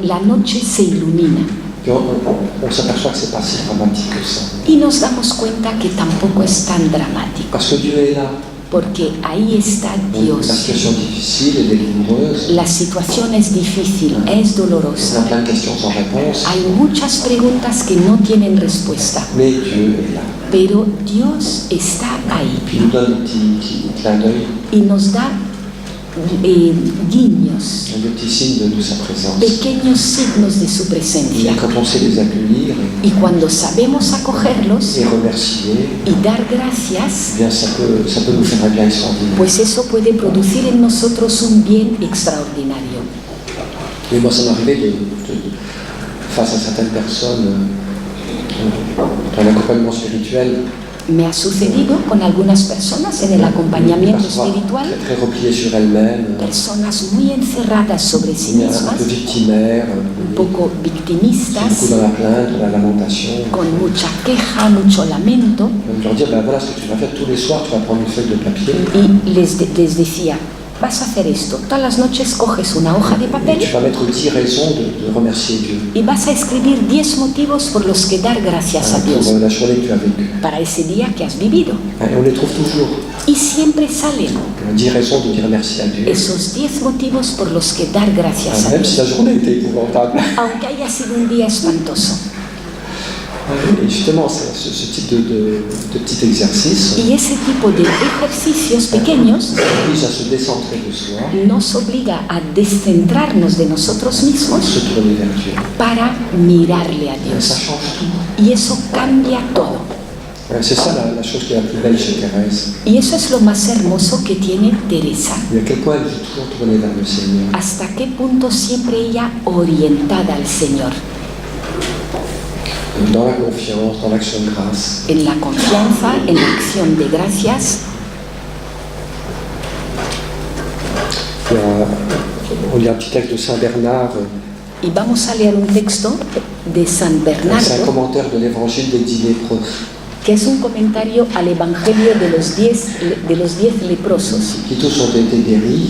la noche se ilumina.
Puis on s'aperçoit que c'est pas si dramatique que ça.
Y nos damos cuenta que tampoco es tan dramático,
Parce que Dieu est là.
porque ahí está
La
Dios.
situation difficile et douloureuse.
La situación es difícil, es
On a
dolorosa.
plein de questions sans réponse.
Hay muchas preguntas que no tienen respuesta,
Mais Dieu est là.
pero Dios está ahí
Puis il nous donne des petits clins d'œil,
y nos da guiños,
des petits signes de sa présence.
pequeños signos de su
Et
presencia.
quand on sait les accueillir
Y cuando sabemos acogerlos
et remercier,
y dar gracias,
eh bien ça peut nous faire un bien extraordinaire.
pues eso puede producir en nosotros un bien extraordinario.
Et moi, ça m'est arrivé face à certaines personnes dans l'accompagnement spirituel,
Me ha sucedido con algunas personas en el acompañamiento
parfois
espiritual,
très repliées sur elles-mêmes,
personas muy encerradas sobre sí
un
mismas,
peu victimaires,
un poco
beaucoup
victimistas,
dans la plainte, dans la lamentation.
con mucha queja, mucho lamento,
Je leur dire, ben voilà ce que tu vas faire tous les soirs, tu vas prendre une feuille de papier
y les decía, vas a hacer esto, todas las noches coges una hoja de
et
papel
tu vas mettre 10 raisons de remercier Dieu
y vas a escribir 10 motivos por los que dar gracias a Dios
pour la journée que tu as vécue.
para ese día que has vivido.
Et on les trouve toujours.
Y siempre salen
10 raisons de dire merci à Dieu.
esos 10 motivos por los que dar gracias a
Même
Dios,
si la journée était épouvantable.
aunque haya sido un día espantoso.
Et justement, ce type de petit exercice
Y ese tipo de ejercicios pequeños
oblige à se décentrer de soi,
nos obliga a descentrarnos de nosotros mismos
se tourner vers Dieu.
para mirarle a
Ça
Dios.
change tout.
Y eso cambia todo.
C'est ça la chose qui est la plus belle chez Thérèse.
Y eso es lo más hermoso que tiene Teresa.
Et à quel point elle vit toujours tournée vers le Seigneur.
Hasta qué punto siempre ella orientada al Señor,
Dans la confiance, dans l'action de grâce.
en la confianza, en la acción de gracias.
On lit un petit texte de Saint Bernard.
Y vamos a leer un texto de San
C'est un
Bernardo,
commentaire de l'évangile des 10 lépreux.
que es un comentario al Evangelio de los 10 leprosos.
Qui tous ont été guéris.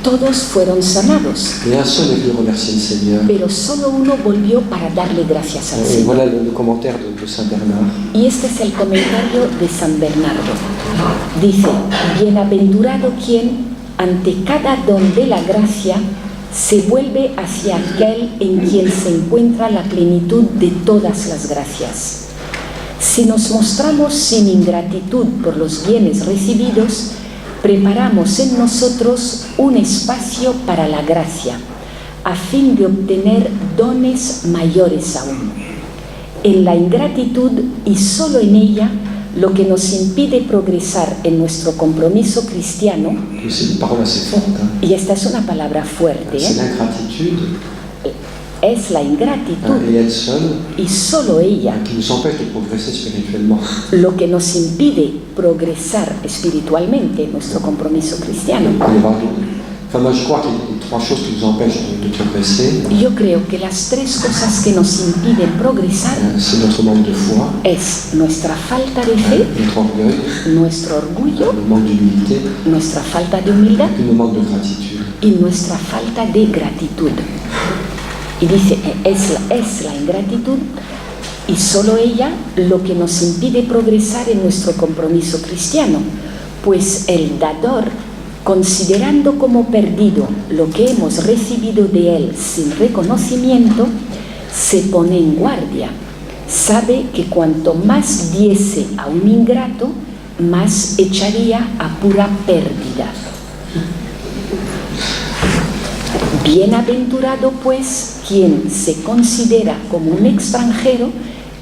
Todos fueron sanados,
Et un seul est venu remercier le Seigneur.
pero solo uno volvió para darle gracias al
Et
Señor.
voilà le commentaire de Saint Bernard.
Y este es el comentario de San Bernardo. Dice, bienaventurado quien, ante cada don de la gracia, se vuelve hacia aquel en quien se encuentra la plenitud de todas las gracias. Si nos mostramos sin ingratitud por los bienes recibidos, preparamos en nosotros un espacio para la gracia, a fin de obtener dones mayores aún. En la ingratitud y solo en ella, lo que nos impide progresar en nuestro compromiso cristiano,
C'est une parole assez forte.
y esta es una palabra fuerte,
C'est l'ingratitude,
es la ingratitud
et elle seule,
y solo ella
qui nous empêche de progresser spirituellement.
lo que nos impide progresar espiritualmente en nuestro compromiso cristiano.
Enfin, moi, je crois que les 3 choses qui nous empêchent de progresser,
Yo creo que las 3 cosas que nos impiden progresar
c'est notre manque de foi,
es nuestra falta de fe,
notre orgueil,
nuestro orgullo,
notre manque d'humilité,
nuestra falta de humildad
et notre manque de gratitude.
y nuestra falta de gratitud. Y dice, es la ingratitud y solo ella lo que nos impide progresar en nuestro compromiso cristiano, pues el dador, considerando como perdido lo que hemos recibido de él sin reconocimiento, se pone en guardia. Sabe que cuanto más diese a un ingrato, más echaría a pura pérdida. Bienaventurado pues quien se considera como un extranjero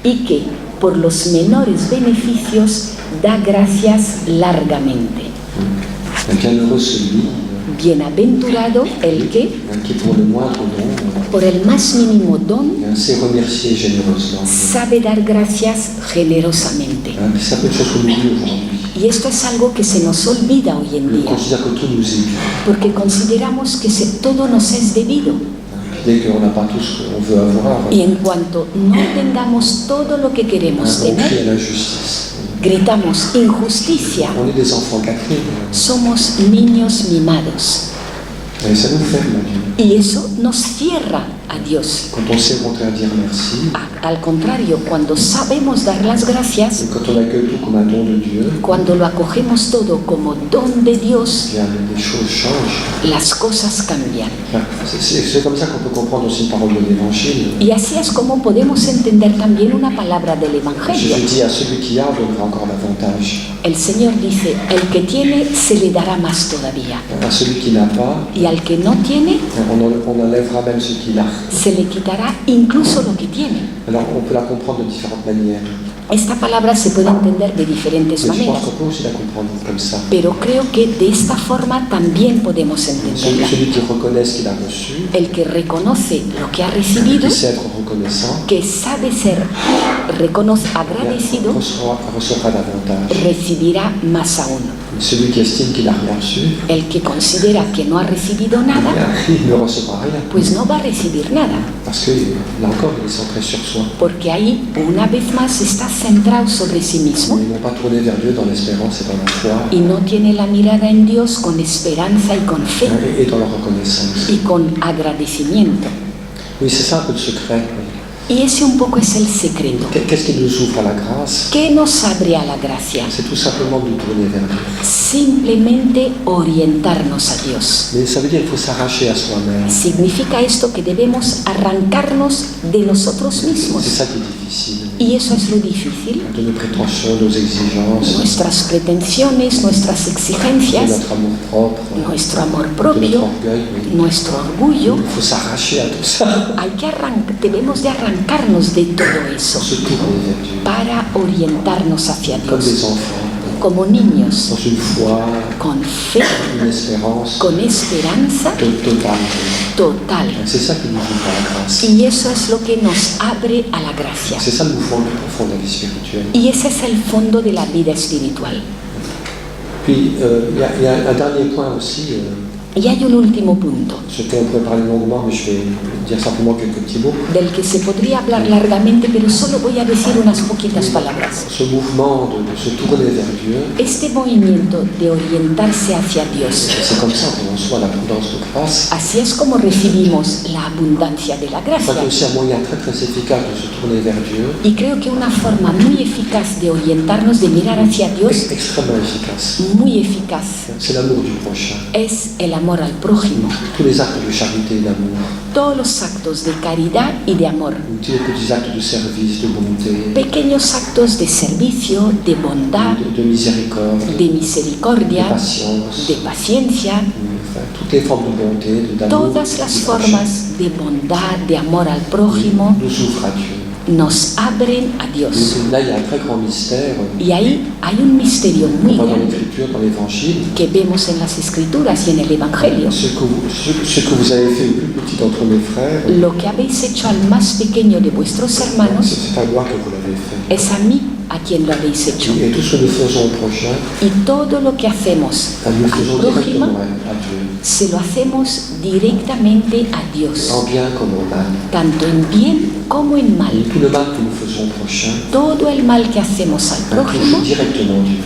y que, por los menores beneficios da gracias largamente.
Bienheureux celui
Bienaventurado el que,
qui pour le moindre don
por el más mínimo don,
sait remercier généreusement.
sabe dar gracias generosamente.
C'est un peu de choses qu'on oublie aujourd'hui.
Y esto es algo que se nos olvida hoy en
On
día,
considère que tout nous est dû.
porque consideramos que todo nos es debido.
Dès qu'on n'a pas tout ce qu'on veut avoir,
Y en cuanto no tengamos todo lo que queremos
on crie à
tener,
la justice.
gritamos injusticia.
On est des enfants gâtés.
Somos niños mimados.
Et ça nous ferme à Dieu.
Y eso nos cierra a Dios.
Quand on sait rentrer à dire merci,
Al contrario, cuando sabemos dar las gracias,
et quand on accueille tout comme un don de Dieu,
cuando lo acogemos todo como don de Dios,
bien, les choses changent.
las cosas cambian.
Enfin, c'est comme ça qu'on peut comprendre aussi une parole de l'Évangile.
Y así es como podemos entender también una palabra del Evangelio.
Jésus dit à celui qui a, on donnera encore davantage.
El Señor dice, el que tiene se le dará más todavía.
À celui qui n'a pas,
Y al que no tiene,
on enlèvera même ce qu'il a.
se le quitará incluso lo que tiene.
Alors on peut la comprendre de différentes manières.
Esta palabra se puede entender de diferentes
Mais je pense
maneras,
qu'on peut aussi la comprendre comme ça.
pero creo que de esta forma también podemos entenderla.
Celui qui reconnaît ce qu'il a reçu,
El que reconoce lo que ha recibido,
qui sait être reconnaissant,
que sabe ser agradecido,
recevra davantage.
recibirá más aún.
Celui qui estime qu'il n'a rien reçu,
El que considera que no ha recibido nada,
il ne recevra rien.
pues no va a recibir nada,
Parce que, là encore, il est centré sur soi.
porque ahí una vez más está centrado sobre sí mismo
Ils n'ont pas tourné vers Dieu dans l'espérance et dans la foi
y no tiene la mirada en Dios con esperanza y con fe
et dans la reconnaissance.
y con agradecimiento.
Oui, c'est ça un peu le secret.
Y ese un poco es el secreto.
Qu'est-ce qui nous ouvre à la grâce?
¿Qué nos abre a la gracia?
C'est tout simplement de nous tourner vers Dieu.
Simplemente orientarnos a Dios.
Mais ça veut dire qu'il faut s'arracher à soi-même.
Significa esto que debemos arrancarnos de nosotros
C'est
mismos.
ça qui est difficile.
Y eso es lo difícil.
De nos prétentions, nos exigences,
Nuestras pretensiones, nuestras
de
exigencias,
notre amour propre,
nuestro amor
de notre
propio,
orgueil. Oui.
nuestro orgullo.
Il faut s'arracher à tout ça
Debemos de arrancarnos de todo eso
pour se tourner vers Dieu.
para orientarnos hacia
Comme
Dios,
des enfants,
como niños,
dans une foi,
con fe,
une espérance
con esperanza
totale.
total.
C'est ça qui nous ouvre à la grâce.
Y eso es lo que nos abre a la gracia.
C'est ça le mouvement le plus profond de la vie spirituelle.
Y ese es el fondo de la vida espiritual.
Puis, il y a un dernier point aussi,
Y hay un último punto,
sur lequel on pourrait parler longuement, mais je vais dire simplement quelques petits mots.
del que se podría hablar largamente, pero solo voy a decir unas poquitas palabras.
Ce mouvement de se tourner vers Dieu,
Este movimiento de orientarse hacia Dios,
c'est comme ça qu'on reçoit l'abondance de grâce.
así es como recibimos la abundancia de la
Je crois qu'il y a
gracia.
aussi un moyen très très efficace de se tourner vers Dieu,
Y creo que una forma muy eficaz de orientarnos, de mirar hacia Dios,
extrêmement efficace.
muy eficaz,
C'est l'amour du prochain.
es el amor al prójimo.
Tous les actes de charité et d'amour,
Todos los actos de caridad y de amor,
tous les petits actes de service, de bonté,
pequeños actos de servicio, de bondad,
de miséricorde,
de
de
misericordia,
patience,
de paciencia,
enfin, toutes les formes de bonté, d'amour,
todas las
du prochain,
formas de bondad, de amor al prójimo,
nous ouvrent à Dieu.
nos abren a Dios.
Et là, il y a un très grand mystère.
Y ahí hay un misterio muy
On voit dans
grande
l'Écriture, dans l'Évangile,
que vemos en las Escrituras y en el Evangelio.
ce que vous avez fait au plus petit d'entre mes frères,
Lo que habéis hecho al más pequeño de vuestros hermanos
c'est à moi que vous l'avez fait.
es a mí a quien lo habéis hecho.
Et tout ce que nous faisons au prochain,
Y todo lo que hacemos
nous le faisons
al prójimo,
directement à Dieu,
se lo hacemos directamente a Dios,
en bien comme en mal.
tanto en bien como en mal.
Et tout le mal que nous faisons au prochain,
Todo el mal que hacemos al
touche
prójimo
directement Dieu.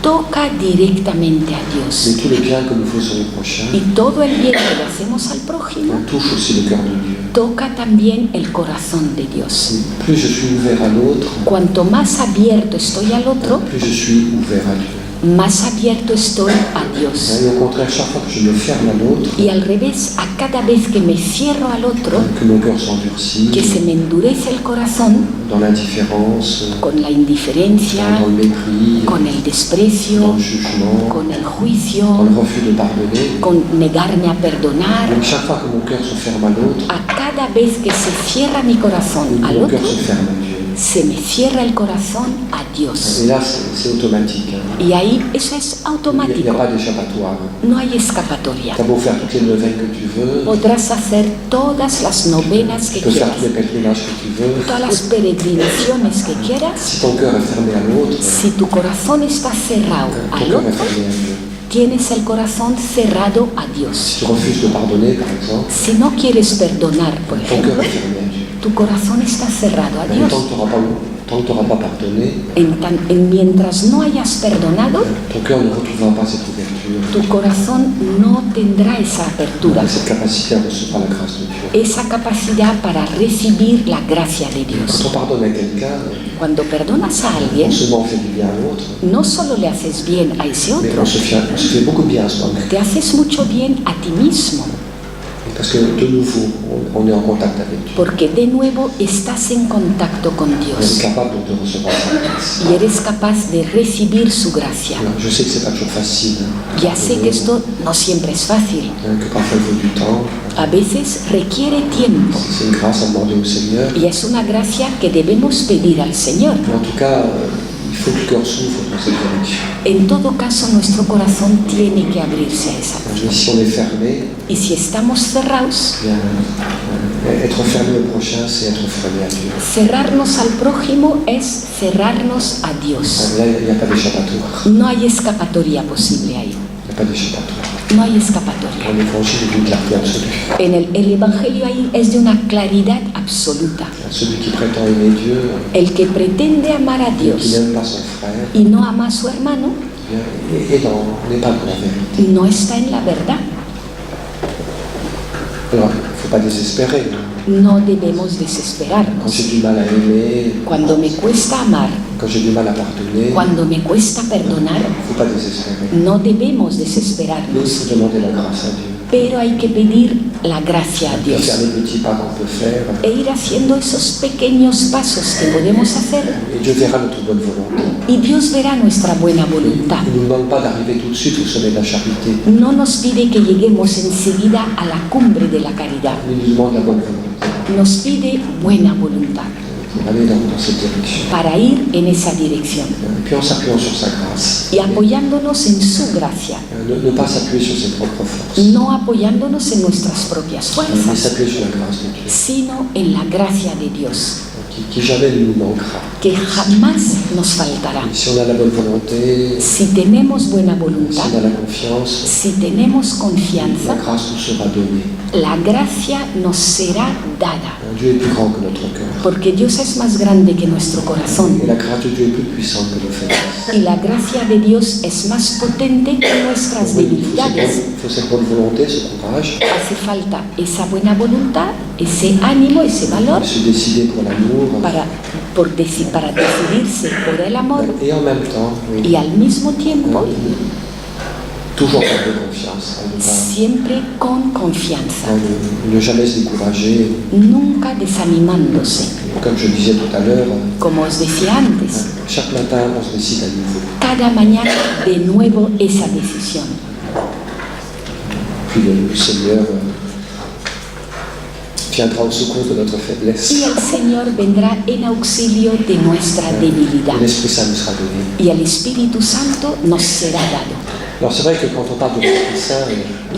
toca directamente a Dios.
Mais tout le bien que nous faisons au prochain,
Y todo el bien que le hacemos al prójimo
touche aussi le cœur de Dieu.
toca también el corazón de Dios.
Plus je suis ouvert à l'autre,
Cuanto más abierto estoy al otro,
plus je suis ouvert à Dieu.
más abierto estoy a Dios.
Et au contraire, chaque fois que je me ferme à l'autre,
Y al revés, a cada vez que me cierro al otro,
que mon cœur s'endurcit,
que se me endurece el corazón
dans l'indifférence,
con la indiferencia,
dans le mépris,
con el
dans
desprecio,
le jugement,
con el
dans
juicio,
le refus de pardonner.
con negarme a perdonar.
Donc chaque fois que mon cœur se ferme à l'autre,
A cada vez que se cierra mi corazón al
mon
otro,
cœur se ferme à Dieu.
se me cierra el corazón a Dios.
Et là, c'est automatique. Hein.
Y ahí eso es
Il n'y
automático,
a pas d'échappatoire.
no hay escapatoria.
Tu as beau faire toutes les neuvaines que tu veux,
Podrás hacer todas las novenas que
tu peux faire
quieras,
tous les pèlerinages que tu veux.
todas las peregrinaciones que quieras.
Si ton cœur est fermé à l'autre,
Si tu corazón está cerrado
ton
al
cœur est
otro,
fermé à Dieu.
tienes el corazón cerrado a Dios.
Si tu refuses de pardonner, par exemple,
Si no quieres perdonar, por
ton cœur
ejemplo,
est fermé à Dieu.
tu corazón está cerrado a
Mais
Dios.
tant que tu n'auras pas pardonné,
Mientras no hayas perdonado,
ton cœur ne retrouvera pas cette ouverture,
tu corazón no tendrá esa apertura,
cette capacité à recevoir la grâce de Dieu.
esa capacidad para recibir la gracia de
Quand
Dios.
on pardonne à quelqu'un,
Cuando perdonas a
non
alguien,
seulement on fait du bien à l'autre,
no solo le haces bien a ese
mais
otro,
on se fait beaucoup bien à soi-même.
te haces mucho bien a ti mismo,
Parce que de nouveau, on est en contact avec Dieu.
porque de nuevo estás en contacto con
On est
Dios
capable de recevoir sa grâce.
y eres capaz de recibir su gracia.
Alors, je sais que c'est pas toujours facile, hein,
Ya sé que esto no siempre es fácil,
que parfois il faut du temps.
a veces requiere tiempo
C'est une grâce à demander au Seigneur.
y es una gracia que debemos pedir al Señor.
Mais en tout cas, il faut que le cœur s'ouvre dans cette direction.
En todo caso, nuestro corazón tiene que abrirse a esa
Mais
cosa.
si on est fermé,
Y si estamos cerrados,
bien, être fermé au prochain, c'est être fermé à Dieu.
cerrarnos al prójimo es cerrarnos a Dios.
Là, il n'y a pas d'échappatoire.
No hay escapatoria posible ahí.
Il n'y a pas d'échappatoire.
No hay escapatoria.
Dans l'évangile, il y a une clarté absolue.
El Evangelio ahí es de una claridad absoluta.
Celui qui prétend aimer Dieu,
El que pretende amar a
qui
Dios
n'aime pas son frère,
y no ama a su hermano,
bien, n'est pas dans la vérité.
no está en la verdad.
Alors, il ne faut pas désespérer. Hein.
No debemos
Quand
desesperarnos.
j'ai du mal à aimer,
Cuando me cuesta amar,
quand j'ai du mal à pardonner,
cuando me cuesta
il
perdonar,
ne faut pas désespérer.
no debemos
Mais il
desesperarnos,
faut demander la grâce à Dieu.
pero hay que pedir la gracia a
Et
Dios
faire les petits pas qu'on peut faire.
e ir haciendo esos pequeños pasos que podemos hacer
Et Dieu verra notre bonne volonté.
y Dios verá nuestra buena voluntad.
Il ne nous demande pas d'arriver tout de suite au sommet de la charité.
No nos pide que lleguemos enseguida a la cumbre de la caridad,
Il nous demande la bonne volonté
nos pide buena voluntad
pour aller dans cette direction.
para ir en esa dirección
Et puis en s'appuyant sur sa grâce.
y apoyándonos en su gracia,
Ne pas s'appuyer sur ses propres forces,
no apoyándonos en nuestras propias
mais
fuerzas,
s'appuyer sur la grâce de Dieu,
sino en la gracia de Dios,
qui jamais ne nous manquera.
que jamás nos faltará.
Et si on a la bonne volonté,
Si tenemos buena
si
voluntad,
on a la confiance,
si tenemos
la
confianza,
grâce nous sera donnée.
la gracia nos será dada,
Dieu est plus grand que notre cœur.
porque Dios es más grande que nuestro corazón
Et la grâce de Dieu est plus puissante que nos faiblesses.
y la gracia de Dios es más potente que nuestras debilidades.
Il faut cette bonne volonté, ce courage,
Hace falta esa buena voluntad, ese ánimo, ese valor
de se décider pour l'amour,
para decidirse por el amor
et en même temps, oui,
y al mismo tiempo
toujours faire de confiance,
siempre con confianza,
ne jamais se décourager.
nunca desanimándose.
Comme je disais tout à l'heure,
Como os decía antes,
chaque matin, on se décide à nouveau.
cada mañana de nuevo esa decisión.
Puis le Seigneur viendra au secours de notre faiblesse.
Y el Señor vendrá en auxilio de nuestra debilidad.
Et l'Esprit Saint nous sera donné.
Y el Espíritu Santo nos será dado.
Alors c'est vrai que quand on parle de l'Esprit Saint,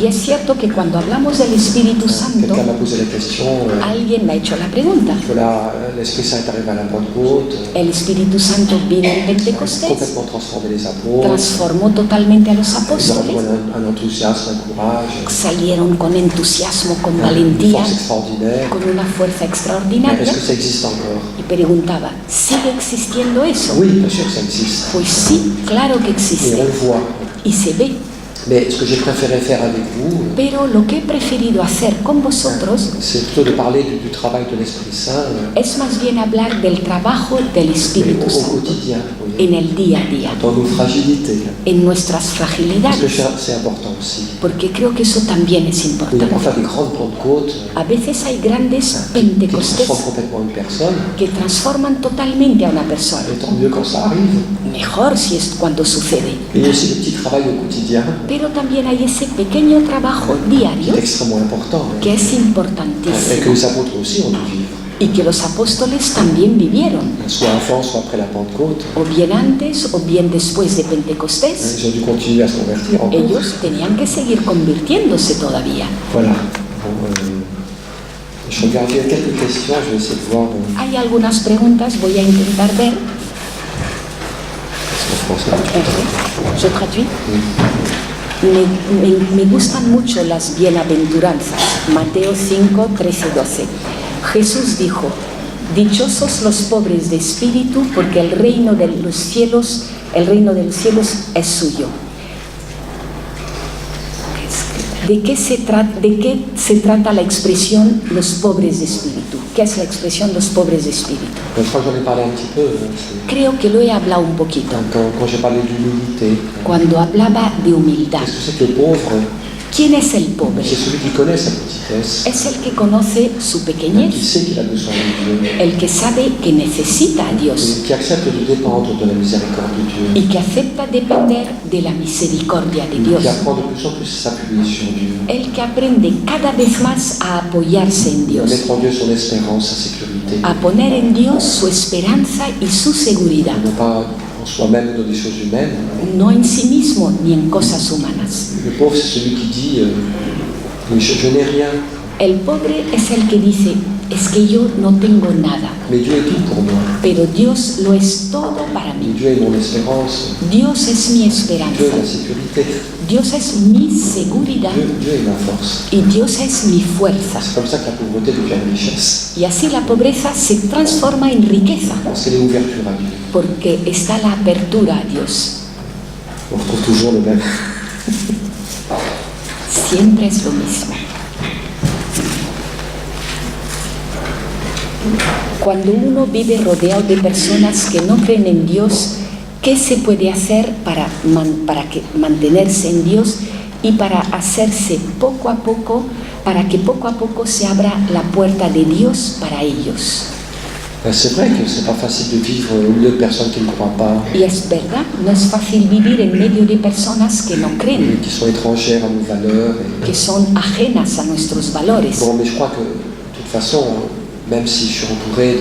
Y es cierto que cuando hablamos del Espíritu Santo,
quelqu'un m'a posé la question,
alguien me ha hecho la pregunta.
voilà, l'Esprit Saint est arrivé à la Pentecôte,
El Espíritu Santo vino en Pentecostés,
complètement transformé les apôtres,
transformó totalmente a los
ils leur
apóstoles,
donné un enthousiasme, un courage,
salieron con entusiasmo, con
une
valentía,
force extraordinaire.
con una fuerza
Mais
extraordinaria.
est-ce que ça existe encore?
Y preguntaba, ¿sigue existiendo eso?
Oui, bien sûr que ça existe.
Pues sí, claro que
Et on
existe
le voit.
y se ve.
Mais ce que j'ai préféré faire avec vous,
Pero lo que he preferido hacer con vosotros
c'est plutôt de parler du travail de l'Esprit Saint
es más bien hablar del trabajo del
mais
Espíritu
au
Santo
quotidien, vous voyez,
en el día a día,
dans nos fragilités.
en nuestras
Parce que
fragilidades,
c'est important aussi.
porque creo que eso también es
Il y a pour
importante.
faire des grandes Pentecôtes
A veces hay grandes
qui
Pentecostés
transforment complètement une personne,
que transforman totalmente a una persona.
et tant mieux quand ça arrive.
Mejor si es cuando sucede.
Et il y a aussi le petit travail au quotidien
Pero también hay ese pequeño trabajo
qui
diario
est extrêmement important,
que es
et que
importantísimo
les apôtres aussi ont dû vivre.
y que los apóstoles también vivieron,
soit avant, soit après la Pentecôte.
o bien antes o bien después de Pentecostés.
Ils ont dû continuer à se convertir encore.
Ellos tenían que seguir convirtiéndose todavía.
Voilà. Bon, je regarde, il y a quelques questions, je vais essayer de voir.
Hay algunas preguntas, voy a intentar ver.
En français.
Je traduis.
Oui.
Me gustan mucho las bienaventuranzas. Mateo 5, 13 y 12. Jesús dijo: dichosos los pobres de espíritu, porque el reino de los cielos es suyo. ¿De qué se trata la expresión los pobres de espíritu? ¿Qué es la expresión los pobres de espíritu?
Je crois que j'en ai parlé un petit peu.
Creo que lo he hablado un poquito.
Quand j'ai parlé d'humilité,
Cuando hablaba de humildad.
qu'est-ce que c'est que le pauvre?
¿Quién es el pobre?
C'est celui qui connaît sa petitesse,
Es el que conoce su
qui
pequeñez,
sait qu'il a besoin de Dieu,
el que sabe que necesita a Dios
et qui accepte de dépendre de la miséricorde de Dieu,
y que acepta depender de la misericordia de
qui
Dios.
apprend de plus en plus à s'appuyer sur Dieu,
El que aprende cada vez más a apoyarse en
à
Dios,
mettre en Dieu son espérance, sa sécurité,
a poner en Dios su esperanza y su seguridad,
non pas en soi-même dans des choses humaines.
no en sí mismo ni en cosas humanas.
Le pauvre, c'est celui qui dit je n'ai rien,
El pobre es el que dice: es que yo no tengo nada,
mais Dieu est tout pour moi.
pero Dios lo es todo para mí.
Dieu est mon espérance,
Dios es mi
Dieu est
esperanza,
ma sécurité,
Dios es mi seguridad
Dieu est ma force.
y Dios es mi fuerza.
C'est comme ça que la pauvreté devient une richesse,
Y así la pobreza se transforma en riqueza,
parce qu'elle est ouverture à Dieu.
porque está la apertura a Dios.
On retrouve toujours le même.
Siempre es lo mismo. Cuando uno vive rodeado de personas que no creen en Dios, ¿qué se puede hacer para mantenerse en Dios y para hacerse poco a poco, para que poco a poco se abra la puerta de Dios para ellos?
C'est vrai que c'est pas facile de vivre au milieu de personnes qui ne croient pas,
Y es verdad, no es fácil vivir en medio de personas que no creen,
qui sont étrangères à nos valeurs.
que son ajenas a nuestros valores.
Bon, mais je crois que de toute façon, même si je suis entouré,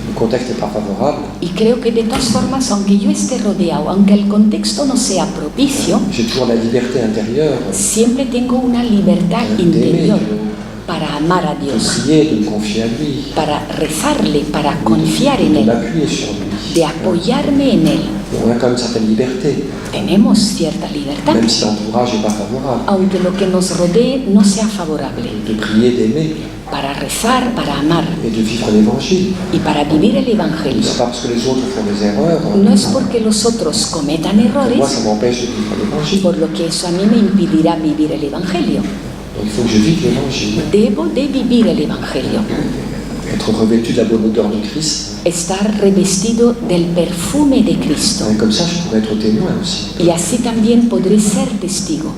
le contexte n'est pas favorable,
Y creo que de todas formas, aunque yo esté rodeado, aunque el contexto no sea propicio,
j'ai toujours la liberté intérieure
siempre tengo una libertad
d'aimer
interior
Dieu,
para amar a
de
Dios,
prier, de me confier à lui,
para rezarle, para confiar en
de
Él,
m'appuyer sur lui.
de apoyarme en Él.
On a quand même une certaine liberté,
Tenemos cierta libertad,
même si l'entourage n'est pas favorable,
aunque lo que nos rodee no sea favorable,
de prier, d'aimer
para rezar, para amar
et de vivre l'évangile.
y para vivir el
Ce
Evangelio.
n'est pas parce que les autres font des erreurs,
No es porque los otros cometan
moi
errores,
ça m'empêche de vivre l'évangile.
por lo que eso a mí me impedirá vivir el Evangelio.
Donc il faut que je vive l'évangile,
Debo de vivir el Evangelio,
être revêtu de la bonne odeur de Christ.
estar revestido del perfume de Cristo.
Et comme ça, je pourrais être témoin aussi.
Y así también podré ser testigo.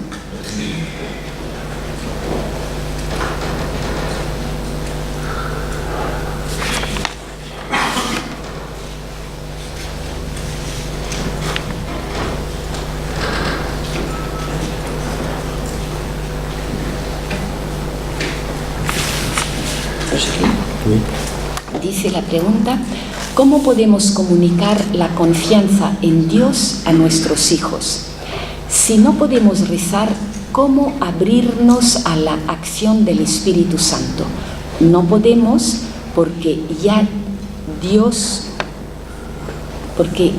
Oui.
Dice la pregunta: ¿cómo podemos comunicar la confianza en Dios a nuestros hijos? Si no podemos rezar, ¿cómo abrirnos a la acción del Espíritu Santo? No podemos porque ya Dios, porque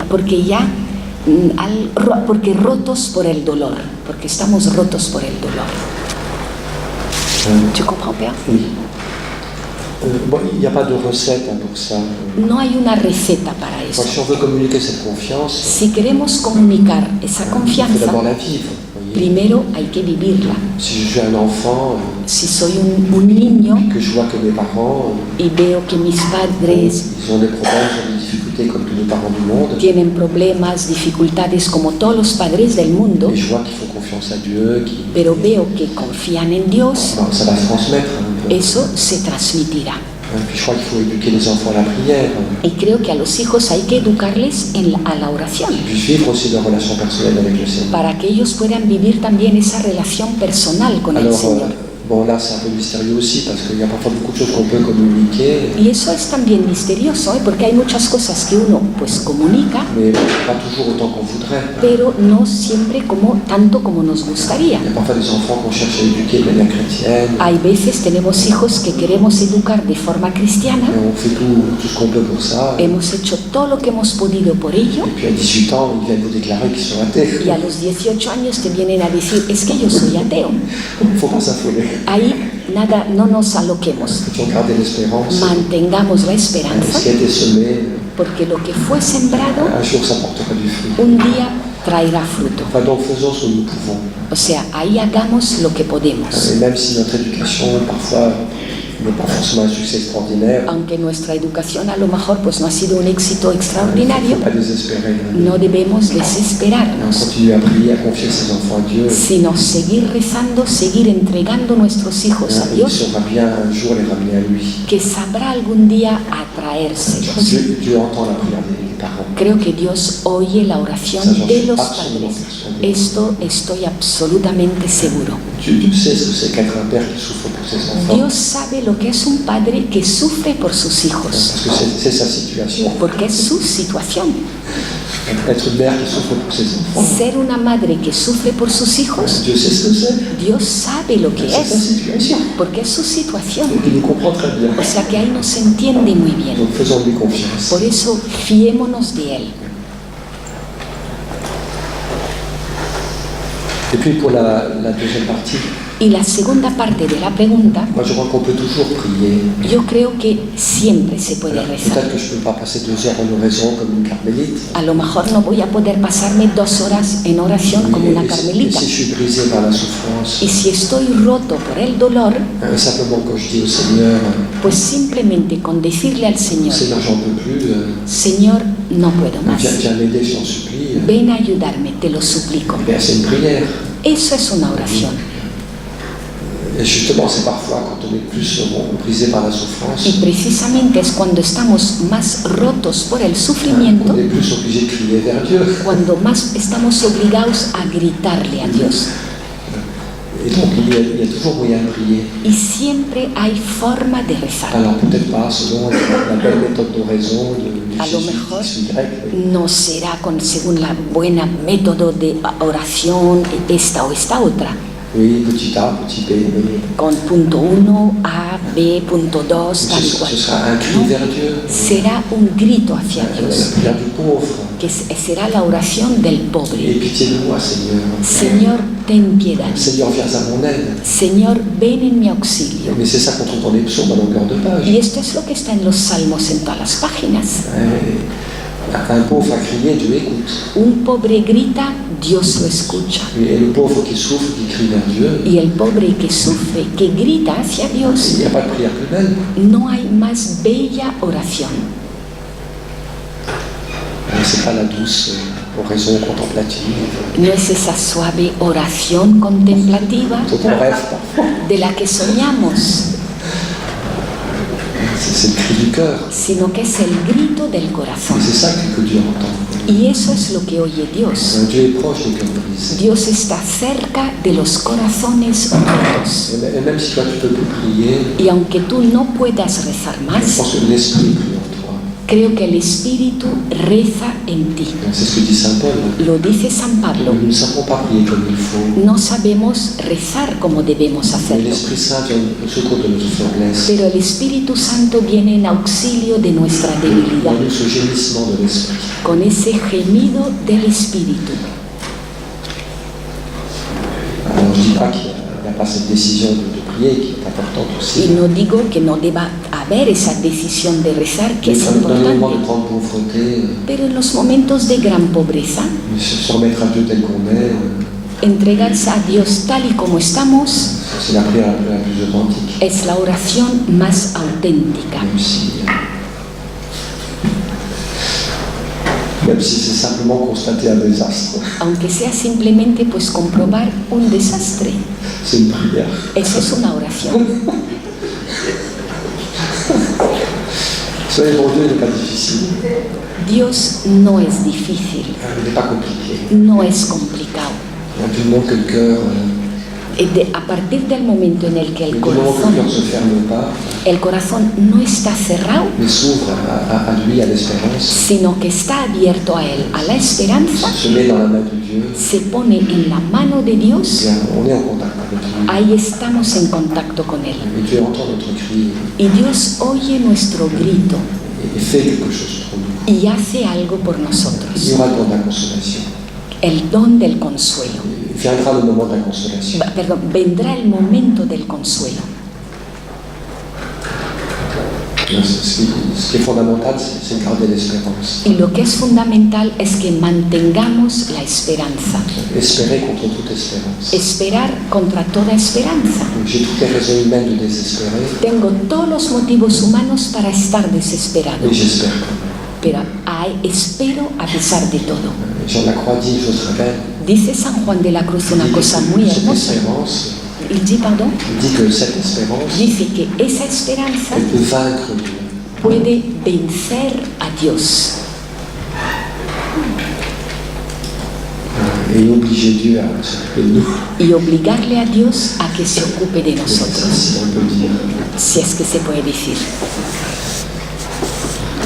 rotos por el dolor, porque estamos rotos por el dolor. ¿Tu comprends, Père?
Oui. Bon, il n'y a pas de recette pour ça.
No hay una receta para eso.
Si on veut communiquer cette confiance,
Si queremos comunicar esa
il faut
confianza,
d'abord la vivre. Voyez.
primero hay que vivirla.
Si je suis un enfant,
Si soy un niño
que je vois que mes parents,
y veo que mis padres
ils ont des problèmes, ils ont des difficultés comme tous les parents du monde,
tienen problemas, dificultades como todos los padres del mundo,
et je vois qu'ils font confiance à Dieu,
pero veo que confían en Dios,
ça va se transmettre.
eso se transmitirá.
Puis je crois qu'il faut éduquer les enfants à la prière,
Y creo que a los hijos hay que educarles a la oración,
qu'ils puissent vivre aussi leur relation personnelle avec le Seigneur.
para que ellos puedan vivir también esa relación personal con el
Alors,
Señor.
Bon, là, c'est un peu mystérieux aussi, parce qu'il y a parfois beaucoup de choses qu'on peut communiquer,
Y eso es también misterioso, porque hay muchas cosas que uno pues comunica,
mais pas toujours autant qu'on voudrait.
pero no siempre tanto como nos gustaría.
Il y a parfois des enfants qu'on cherche à éduquer de manière chrétienne,
Hay veces tenemos hijos que queremos educar de forma cristiana,
et on fait tout ce qu'on peut pour ça.
hemos hecho todo lo que hemos podido por ello,
Et puis à 18 ans, ils viennent vous déclarer qu'ils sont athées.
y a los 18 años te vienen a decir, es que yo soy ateo.
Il ne faut pas s'affoler.
Ahí nada, no nos aloquemos,
Il faut garder l'espérance.
mantengamos la
Ce
esperanza,
qui a été semé,
porque lo que fue sembrado
un jour ça portera du fruit.
un día traerá fruto.
Enfin, donc faisons ce que nous pouvons.
O sea, ahí hagamos lo que podemos.
Et même si notre éducation, parfois, n'est pas forcément un succès extraordinaire,
Aunque nuestra educación a lo mejor pues no ha sido un éxito
il ne
extraordinario,
faut pas désespérer.
no debemos desesperarnos,
Continuer à prier, à confier ses enfants à Dieu.
sino seguir rezando, seguir entregando nuestros hijos a
Et il
Dios,
saura bien un jour les ramener à lui.
que sabrá algún día atraérselos.
Dieu entend la prière des parents.
Creo que Dios oye la oración de los padres. Esto estoy absolutamente seguro.
Dieu sait ce que c'est qu'être un père qui souffre pour ses enfants.
Dios sabe lo que es un padre que sufre por sus hijos,
Parce que c'est sa situation.
porque es su situación.
Être une mère qui souffre pour ses enfants.
Ser una madre que sufre por sus hijos,
Dieu sait ce que c'est.
Dios sabe lo que
C'est sa
es,
situation.
porque es su situación.
Donc il nous comprend très bien.
O sea que ahí nos entiende muy bien.
Donc faisons-lui confiance.
Por eso, fiémonos de Él.
Et puis pour la deuxième partie,
Y la segunda parte de la pregunta,
moi je crois qu'on peut toujours prier.
yo creo que siempre se puede
Alors,
rezar.
peut-être que je ne peux pas passer 2 heures en oraison comme une carmélite.
A lo mejor no voy a poder pasarme 2 horas en oración como una
Et
carmelita.
si je suis brisé par la souffrance,
Y si estoy roto por el dolor,
simplement quand je dis au Seigneur,
pues simplemente con decirle al Señor,
Seigneur, j'en peux plus,
Señor, no puedo más.
viens m'aider, je t'en supplie.
Ven a ayudarme, te lo suplico.
Bien, c'est une prière.
Eso es una oración.
Et justement, c'est parfois quand on est plus brisé par la souffrance,
Y precisamente es cuando estamos más rotos por el sufrimiento,
on est plus obligé de crier vers Dieu.
cuando más estamos obligados a gritarle a Dios.
Et donc, il y a toujours moyen de prier.
Y siempre hay forma de rezar.
Alors, peut-être pas selon la belle méthode d'oraison de
A lo
Jésus
mejor
X ou Y.
no será según la buena método de oración, esta o esta otra,
Oui, petit A, petit B, mais
con punto 1, A, B, punto 2, tal y cual.
ce sera un cri
No,
vers Dieu.
será un grito hacia
La
Dios,
prière du pauvre.
que será la oración del
Et
pobre.
pitié de moi, Seigneur.
Señor, ten piedad.
Seigneur, viens à mon aide.
Señor, ven en mi auxilio.
Mais c'est ça qu'on trouve dans les psaumes à longueur de page.
Y esto es lo que está en los salmos en todas las páginas.
Un pauvre a crié, Dieu écoute.
Un pobre grita, Dios lo escucha.
Et le pauvre qui souffre, qui crie vers Dieu,
Y el pobre que sufre, que grita hacia
il
Dios,
n'y a pas de prière plus belle.
no hay más bella oración.
C'est pas la douce oraison contemplative.
No es esa suave oración contemplativa
dont on rêve parfois.
de la que soñamos,
C'est le cri du cœur.
sino que es el grito del corazón.
Et c'est ça que Dieu entend.
Y eso es lo que oye Dios.
Dieu est proche des cœurs brisés.
Dios está cerca de los corazones rotos.
Et même si toi tu peux plus prier,
Y aunque tú no puedas rezar
je
más,
pense que l'Esprit prie en toi.
creo que el Espíritu reza en ti.
C'est ce que dit Saint Paul.
Lo dice San Pablo.
Nous ne savons pas prier comme il faut.
No sabemos rezar como debemos
Mais
hacerlo,
l'Esprit Saint vient au secours de notre faiblesse.
pero el Espíritu Santo viene en auxilio de nuestra debilidad,
Dans ce gémissement de l'Esprit.
con ese gemido del Espíritu.
Alors je ne dis pas qu'il n'y a pas cette décision de prier qui est importante
Y
aussi.
no digo que no deba haber esa decisión de rezar, que
Mais
es
dans les moments de
importante,
grande pauvreté,
pero en los momentos de gran pobreza,
se remettre à Dieu tel qu'on est,
entregarse a Dios tal y como estamos
c'est la prière la plus authentique.
es la oración más auténtica.
Même si c'est simplement constater un désastre,
Aunque sea simplemente pues comprobar un desastre,
c'est une prière.
eso es una oración.
Soyez bon, Dieu n'est pas difficile,
Dios no es difícil,
il n'est pas compliqué.
no es complicado.
Il y a tout le monde que le cœur
A partir del momento en el que
Et du moment que le cœur ne se ferme pas,
el corazón no está cerrado,
mais s'ouvre à lui, à l'espérance,
sino que está abierto a él, a la esperanza,
se met dans la main de Dieu,
se pone en la mano de
eh
Dios,
bien, on est en contact avec lui.
ahí estamos en contacto con él.
Et Dieu entend notre cri
Y Dios oye nuestro grito
et fait quelque chose pour nous.
y hace algo por
Il y
nosotros.
aura le don de la consolation.
El don del consuelo.
Viendra le moment de la consolation.
Perdón, vendrá el momento del consuelo.
Ce qui est fondamental, c'est de garder l'espérance.
Y lo que es fundamental es que mantengamos la esperanza.
Espérer contre toute espérance.
Esperar contra toda esperanza.
Donc j'ai toutes les raisons humaines de désespérer,
Tengo todos los motivos humanos para estar desesperado,
mais j'espère quand même.
pero espero a pesar de todo.
Jean Lacroix dit, je te rappelle,
Dice San Juan de la Cruz una cosa muy
cette
hermosa.
espérance,
Il dit, perdón,
il dit que cette espérance,
dice que esa esperanza
elle peut vaincre Dieu.
puede vencer a Dios
Et obliger Dieu à s'occuper de nous,
y obligarle a Dios a que se ocupe de nosotros,
si on peut dire.
si es que se puede decir.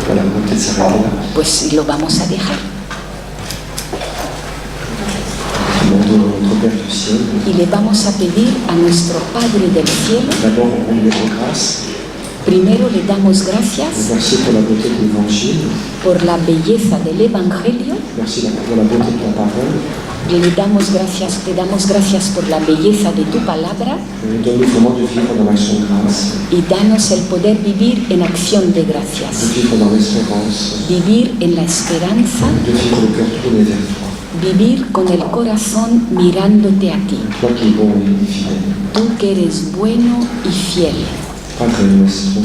Voilà, on va peut-être s'arrêter là.
Pues lo vamos a dejar.
Demandons à notre Père du ciel,
Y le vamos a pedir a nuestro Padre del cielo,
d'abord on lui rend grâce,
primero le damos gracias
merci pour la beauté de l'Évangile,
por la belleza del Evangelio,
merci pour la beauté de ta parole,
te damos gracias por la belleza de tu palabra
donne-nous vraiment de vivre dans l'action de grâce,
y danos el poder vivir en acción de
de
gracias,
vivre dans l'espérance,
vivir en la esperanza,
de vivre le cœur tourné vers toi,
vivir con el corazón mirándote a ti,
toi qui es bon et fidèle.
tú que eres bueno y fiel.
Padre nuestro,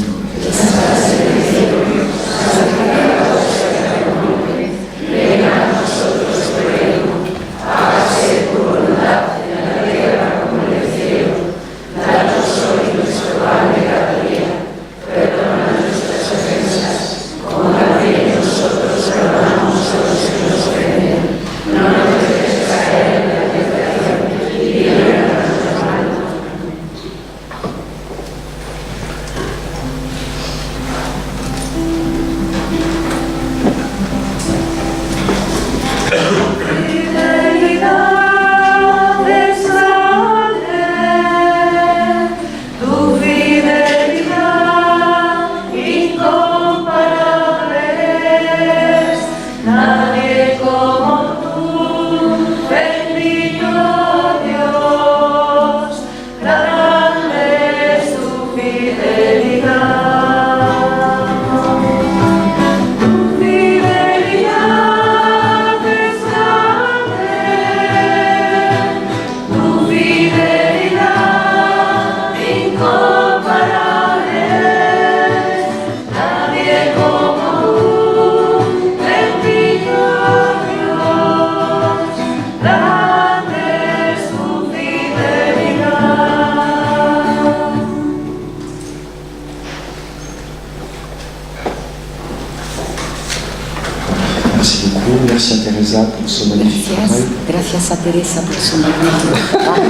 merci beaucoup, merci à Teresa pour ce magnifique travail.
Gracias a Teresa por su magnífico trabajo.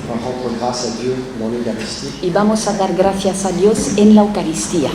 On va rendre grâce à Dieu dans l'Eucharistie.
Y vamos a dar gracias a Dios en la Eucaristía.